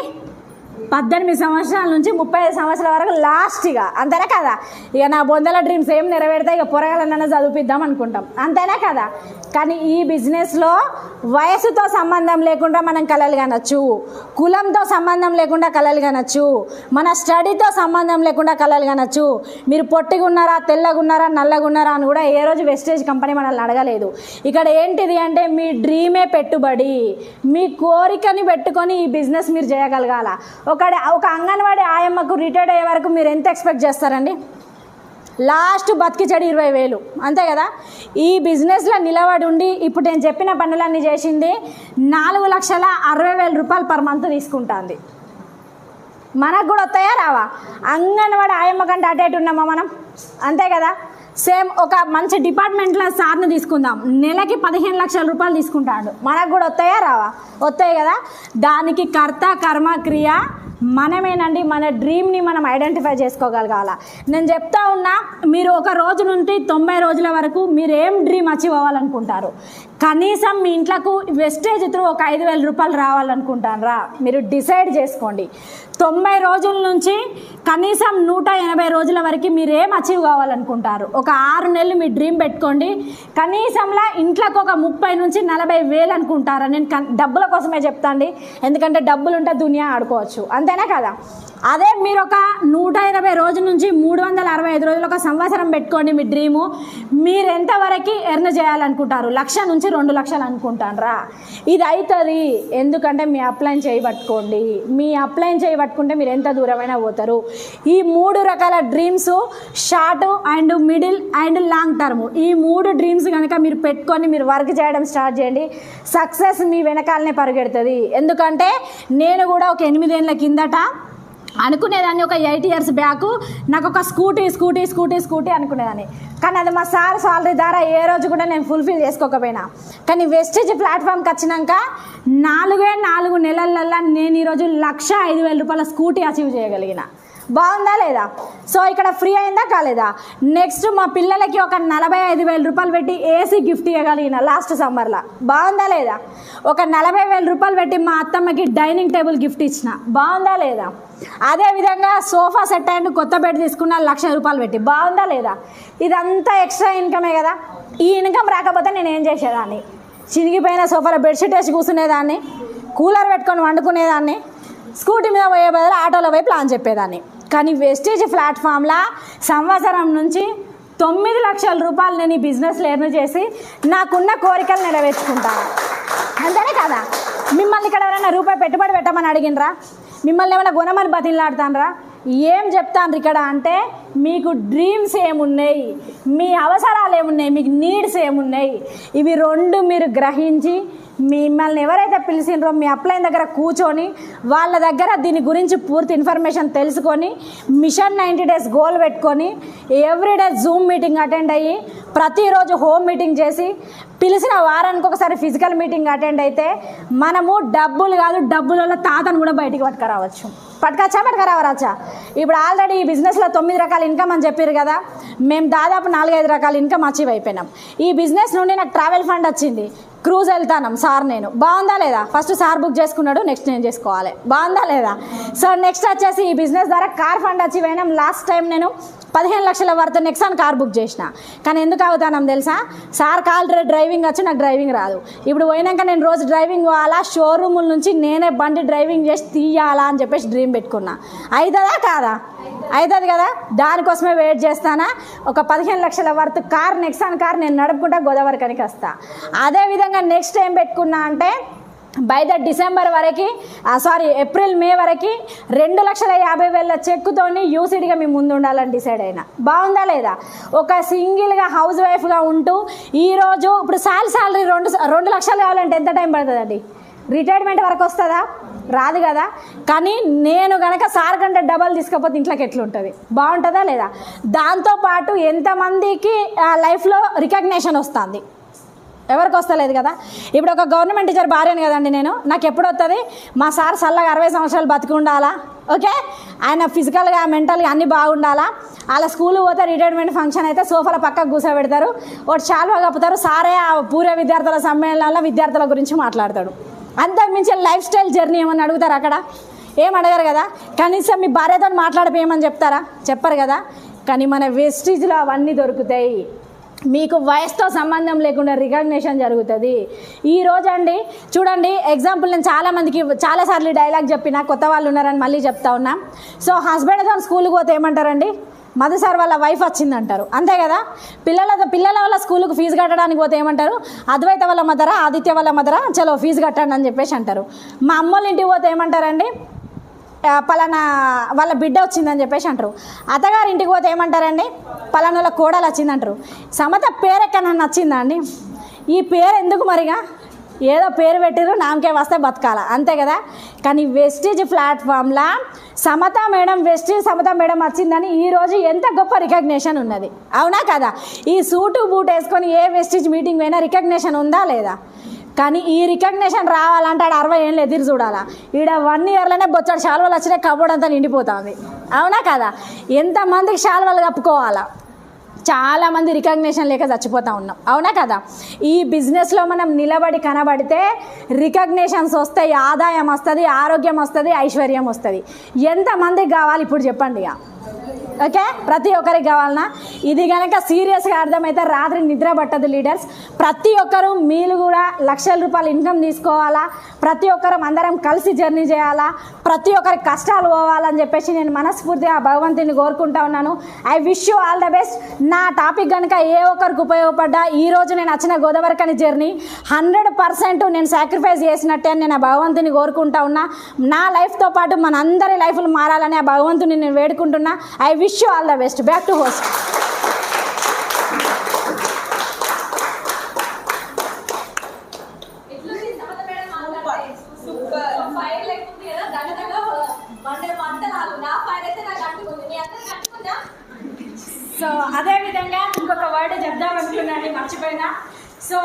Speaker 1: 18 సంవత్సరాల నుంచి 35 సంవత్సరాల వరకు లాస్ట్గా, అంతేనా కదా. ఇక నా బొందల డ్రీమ్స్ ఏం నెరవేరుతాయి, ఇక పొరగాలన్నా చదివిద్దాం అనుకుంటాం, అంతేనా కదా. కానీ ఈ బిజినెస్లో వయసుతో సంబంధం లేకుండా మనం కలలు కనొచ్చు, కులంతో సంబంధం లేకుండా కలలు కనొచ్చు, మన స్టడీతో సంబంధం లేకుండా కలలు కనొచ్చు. మీరు పొట్టిగా ఉన్నారా, తెల్లగా ఉన్నారా, నల్లగా ఉన్నారా అని కూడా ఏ రోజు వెస్టేజ్ కంపెనీ మనల్ని అడగలేదు. ఇక్కడ ఏంటిది అంటే మీ డ్రీమే పెట్టుబడి, మీ కోరికని పెట్టుకొని ఈ బిజినెస్ మీరు చేయగలగాల. ఒక అంగన్వాడీ ఆయమ్మకు రిటైర్డ్ అయ్యే వరకు మీరు ఎంత ఎక్స్పెక్ట్ చేస్తారండి? లాస్ట్ బతికి చెడు 20,000, అంతే కదా. ఈ బిజినెస్లో నిలబడి ఉండి ఇప్పుడు నేను చెప్పిన పనులన్నీ చేసింది 4,60,000 రూపాయలు పర్ మంత్ తీసుకుంటుంది. మనకు కూడా వస్తాయా రావా? అంగన్వాడీ ఆయమ్మ కంటే అటేట్ ఉన్నామా మనం, అంతే కదా. సేమ్ ఒక మంచి డిపార్ట్మెంట్లో సార్ని తీసుకుందాం, నెలకి 15 లక్షల రూపాయలు తీసుకుంటాడు. మనకు కూడా వస్తాయా రావా? వస్తాయి కదా. దానికి కర్త కర్మ క్రియ మనమేనండి. మన డ్రీమ్ని మనం ఐడెంటిఫై చేసుకోగలగాల. నేను చెప్తా ఉన్నా, మీరు 1 రోజు నుండి 90 రోజుల వరకు మీరు ఏం డ్రీమ్ అచీవ్ అవ్వాలనుకుంటారు? కనీసం మీ ఇంట్లోకి వెస్టేజ్ త్రూ ఒక 5,000 రూపాయలు రావాలనుకుంటారా? మీరు డిసైడ్ చేసుకోండి. 90 రోజుల నుంచి కనీసం 180 రోజుల వరకు మీరు ఏం అచీవ్ కావాలనుకుంటారు? ఒక 6 నెలలు మీ డ్రీమ్ పెట్టుకోండి. కనీసంలా ఇంట్లోకి ఒక 30 నుంచి 40 వేలు అనుకుంటారా? నేను డబ్బుల కోసమే చెప్తాండి, ఎందుకంటే డబ్బులు ఉంటే దునియా ఆడుకోవచ్చు, అంతేనా కదా? అదే మీరు ఒక 180 రోజుల నుంచి 365 రోజులు, ఒక సంవత్సరం పెట్టుకోండి మీ డ్రీము. మీరు ఎంతవరకు ఎర్న్ చేయాలనుకుంటారు? 1,00,000 నుంచి 2 లక్షలు అనుకుంటారా? ఇది అవుతుంది. ఎందుకంటే మీ అప్లైన్ చేయబట్టుకోండి. మీ అప్లైన్ చేయబట్టుకుంటే మీరు ఎంత దూరమైనా పోతారు. ఈ 3 రకాల dreams, short and middle and long term, ఈ 3 డ్రీమ్స్ కనుక మీరు పెట్టుకొని మీరు వర్క్ చేయడం స్టార్ట్ చేయండి, సక్సెస్ మీ వెనకాలనే పరిగెడుతుంది. ఎందుకంటే నేను కూడా ఒక 8 ఏళ్ళ కిందట అనుకునేదాన్ని, ఒక 8 ఇయర్స్ బ్యాక్ నాకు ఒక స్కూటీ అనుకునేదాన్ని. కానీ అది మా సార్ సాలరీ ద్వారా ఏ రోజు కూడా నేను ఫుల్ఫిల్ చేసుకోకపోయినా. కానీ వెస్టేజ్ ప్లాట్ఫామ్కి వచ్చినాక 4 నెలలల్లో నేను ఈరోజు 1,05,000 రూపాయల స్కూటీ అచీవ్ చేయగలిగిన. బాగుందా లేదా? సో ఇక్కడ ఫ్రీ అయిందా కాలేదా? నెక్స్ట్ మా పిల్లలకి ఒక 45,000 రూపాయలు పెట్టి ఏసీ గిఫ్ట్ ఇవ్వగలిగిన లాస్ట్ సమ్మర్లో. బాగుందా లేదా? ఒక 40,000 రూపాయలు పెట్టి మా అత్తమ్మకి డైనింగ్ టేబుల్ గిఫ్ట్ ఇచ్చిన. బాగుందా లేదా? అదేవిధంగా సోఫా సెట్ అండ్ కొత్త బెడ్ తీసుకున్న 1,00,000 రూపాయలు పెట్టి. బాగుందా లేదా? ఇదంతా ఎక్స్ట్రా ఇన్కమే కదా. ఈ ఇన్కమ్ రాకపోతే నేను ఏం చేసేదాన్ని? చినిగిపోయిన సోఫాలో బెడ్షీట్ వేసి కూర్చునేదాన్ని, కూలర్ పెట్టుకొని వండుకునేదాన్ని, స్కూటీ మీద పోయే బదులు ఆటోలో పోయి ప్లాన్ చెప్పేదాన్ని. కానీ వెస్టేజ్ ప్లాట్ఫామ్లో సంవత్సరం నుంచి 9 లక్షల రూపాయలు నేను ఈ బిజినెస్లో ఎర్న్ చేసి నాకున్న కోరికలు నెరవేర్చుకుంటాను, అంతేనే కదా? మిమ్మల్ని ఇక్కడ ఎవరైనా రూపాయి పెట్టుబడి పెట్టమని అడిగినరా? మిమ్మల్ని ఏమైనా గుణమని బతిలాడుతానరా? ఏం చెప్తాను ఇక్కడ అంటే, మీకు డ్రీమ్స్ ఏమున్నాయి, మీ అవసరాలు ఏమున్నాయి, మీకు నీడ్స్ ఏమున్నాయి, ఇవి 2 మీరు గ్రహించి మిమ్మల్ని ఎవరైతే పిలిచినరో మీ అప్లైన్ దగ్గర కూర్చొని వాళ్ళ దగ్గర దీని గురించి పూర్తి ఇన్ఫర్మేషన్ తెలుసుకొని మిషన్ 90 డేస్ గోల్ పెట్టుకొని ఎవ్రీడే జూమ్ మీటింగ్ అటెండ్ అయ్యి ప్రతిరోజు హోమ్ మీటింగ్ చేసి పిలిచిన వారానికి ఒకసారి ఫిజికల్ మీటింగ్ అటెండ్ అయితే మనము డబ్బులు కాదు, డబ్బుల తాతను కూడా బయటికి పట్టుకురావచ్చు. పట్టుకురావరాచా? ఇప్పుడు ఆల్రెడీ ఈ బిజినెస్లో 9 రకాల ఇన్కమ్ అని చెప్పారు కదా. మేము దాదాపు 4-5 రకాల ఇన్కమ్ అచీవ్ అయిపోయినాం. ఈ బిజినెస్ నుండి నాకు ట్రావెల్ ఫండ్ వచ్చింది. క్రూజ్ వెళ్తాను సార్ నేను. బాగుందా లేదా? ఫస్ట్ సార్ బుక్ చేసుకున్నాడు, నెక్స్ట్ నేను చేసుకోవాలి. బాగుందా లేదా? సో నెక్స్ట్ వచ్చేసి ఈ బిజినెస్ ద్వారా కార్ ఫండ్ అచీవ్ అయినాం. లాస్ట్ టైం నేను 15 లక్షల వర్త్ నెక్సాన్ కార్ బుక్ చేసిన. కానీ ఎందుకు అవుతానో తెలుసా? సార్ కాల్ డ్రైవింగ్ వచ్చి నాకు డ్రైవింగ్ రాదు. ఇప్పుడు పోయినాక నేను రోజు డ్రైవింగ్ పోవాలా, షోరూముల నుంచి నేనే బండి డ్రైవింగ్ చేసి తీయాలా అని చెప్పేసి డ్రీమ్ పెట్టుకున్నా. అవుతుందా కాదా? అవుతుంది కదా. దానికోసమే వెయిట్ చేస్తానా. ఒక 15 లక్షల వర్త్ కార్, నెక్సాన్ కార్ నేను నడుపుకుంటా గోదావరి కనికి వస్తా. అదేవిధంగా నెక్స్ట్ ఏం పెట్టుకున్నా అంటే, బై ద డిసెంబర్ వరకు ఏప్రిల్ మే వరకు 2,50,000 చెక్కుతోని యూసిడ్గా మేము ముందు ఉండాలని డిసైడ్ అయినా. బాగుందా లేదా? ఒక సింగిల్గా హౌస్ వైఫ్గా ఉంటూ ఈరోజు ఇప్పుడు శాలరీ 2 లక్షలు కావాలంటే ఎంత టైం పడుతుందండి? రిటైర్మెంట్ వరకు వస్తుందా? రాదు కదా. కానీ నేను కనుక సార్ కంటే డబల్ తీసుకపోతే ఇంట్లోకి ఎట్లుంటుంది? బాగుంటుందా లేదా? దాంతోపాటు ఎంతమందికి లైఫ్లో రికగ్నేషన్ వస్తుంది? ఎవరికి వస్తలేదు కదా. ఇప్పుడు ఒక గవర్నమెంట్ టీచర్ భార్యను కదండి నేను. నాకు ఎప్పుడు వస్తుంది? మా సార్ చల్లగా 60 సంవత్సరాలు బతికి ఉండాలా, ఓకే, ఆయన ఫిజికల్గా మెంటల్గా అన్నీ బాగుండాలా. అలా స్కూల్ పోతే రిటైర్మెంట్ ఫంక్షన్ అయితే సోఫాల పక్కకు కూర్చోబెడతారు, ఒకటి చాలా కప్పుతారు. సారే ఆ పూర్వ విద్యార్థుల సమ్మేళనంలో విద్యార్థుల గురించి మాట్లాడతాడు. అంతకుమించి లైఫ్ స్టైల్ జర్నీ ఏమని అడుగుతారు అక్కడ? ఏం అడగారు కదా. కనీసం మీ భార్యతో మాట్లాడిపోయమని చెప్తారా? చెప్పరు కదా. కానీ మన వెస్టీజ్లో అవన్నీ దొరుకుతాయి. మీకు వయసుతో సంబంధం లేకుండా రికగ్నేషన్ జరుగుతుంది. ఈరోజు అండి చూడండి, ఎగ్జాంపుల్ నేను చాలాసార్లు డైలాగ్ చెప్పిన, కొత్త వాళ్ళు ఉన్నారని మళ్ళీ చెప్తా ఉన్నా. సో హస్బెండ్తో స్కూల్కి పోతే ఏమంటారండి? మధు సార్ వాళ్ళ వైఫ్ వచ్చిందంటారు, అంతే కదా. పిల్లల వల్ల స్కూల్కి ఫీజు కట్టడానికి పోతే ఏమంటారు? అద్వైత వాళ్ళ మదరా, ఆదిత్య వాళ్ళ మదరా, చలో ఫీజు కట్టండి అని చెప్పేసి అంటారు. మా అమ్మోళ్ళ ఇంటికి పోతే ఏమంటారండి? పలానా వాళ్ళ బిడ్డ వచ్చిందని చెప్పేసి అంటారు. అత్తగారి ఇంటికి పోతే ఏమంటారండి? పలానా వాళ్ళ కోడలు వచ్చిందంటారు. సమత పేరు ఎక్కడ నచ్చిందా అండి? ఈ పేరు ఎందుకు మరిగా? ఏదో పేరు పెట్టిరు, నామకే వస్తే బతకాల, అంతే కదా. కానీ వెస్టీజ్ ప్లాట్ఫామ్లా సమతా మేడం వచ్చిందని ఈరోజు ఎంత గొప్ప రికగ్నేషన్ ఉన్నది, అవునా కదా. ఈ సూటు బూట్ వేసుకొని ఏ వెస్టీజ్ మీటింగ్ పోయినా రికగ్నేషన్ ఉందా లేదా? కానీ ఈ రికగ్నేషన్ రావాలంటే ఆడ 60 ఏళ్ళు ఎదురు చూడాలా. ఈడ 1 ఇయర్లోనే బొచ్చాడు శాలువలు వచ్చినాయి, కబోర్డ్ అంతా నిండిపోతుంది, అవునా కదా. ఎంతమందికి శాలువలు కప్పుకోవాలా? చాలామంది రికగ్నిషన్ లేక చచ్చిపోతూ ఉన్నాం, అవునా కదా? ఈ బిజినెస్లో మనం నిలబడి కనబడితే రికగ్నిషన్స్ వస్తాయి, ఆదాయం వస్తుంది, ఆరోగ్యం వస్తుంది, ఐశ్వర్యం వస్తుంది. ఎంతమందికి కావాలి ఇప్పుడు చెప్పండి ఇక. ఓకే, ప్రతి ఒక్కరికి కావాలన్నా? ఇది కనుక సీరియస్గా అర్థమైతే రాత్రి నిద్ర పట్టదు లీడర్స్. ప్రతి ఒక్కరూ మీరు కూడా లక్షల రూపాయలు ఇన్కమ్ తీసుకోవాలా, ప్రతి ఒక్కరం అందరం కలిసి జర్నీ చేయాలా, ప్రతి ఒక్కరికి కష్టాలు పోవాలని చెప్పేసి నేను మనస్ఫూర్తిగా భగవంతుని కోరుకుంటా ఉన్నాను. I wish you all the best. నా టాపిక్ కనుక ఏ ఒక్కరికి ఉపయోగపడ్డా, ఈరోజు నేను వచ్చిన గోదావరికని జర్నీ 100% నేను సాక్రిఫైస్ చేసినట్టే నేను ఆ భగవంతుని కోరుకుంటా ఉన్నా. నా లైఫ్తో పాటు మనందరి లైఫ్లు మారాలని ఆ భగవంతుని నేను వేడుకుంటున్నా. I wish you all the best. Back to host. So అదే విధంగా ఇంకొక వర్డ్ చెప్దాం అనుకున్నాను, మర్చిపోయినా. సో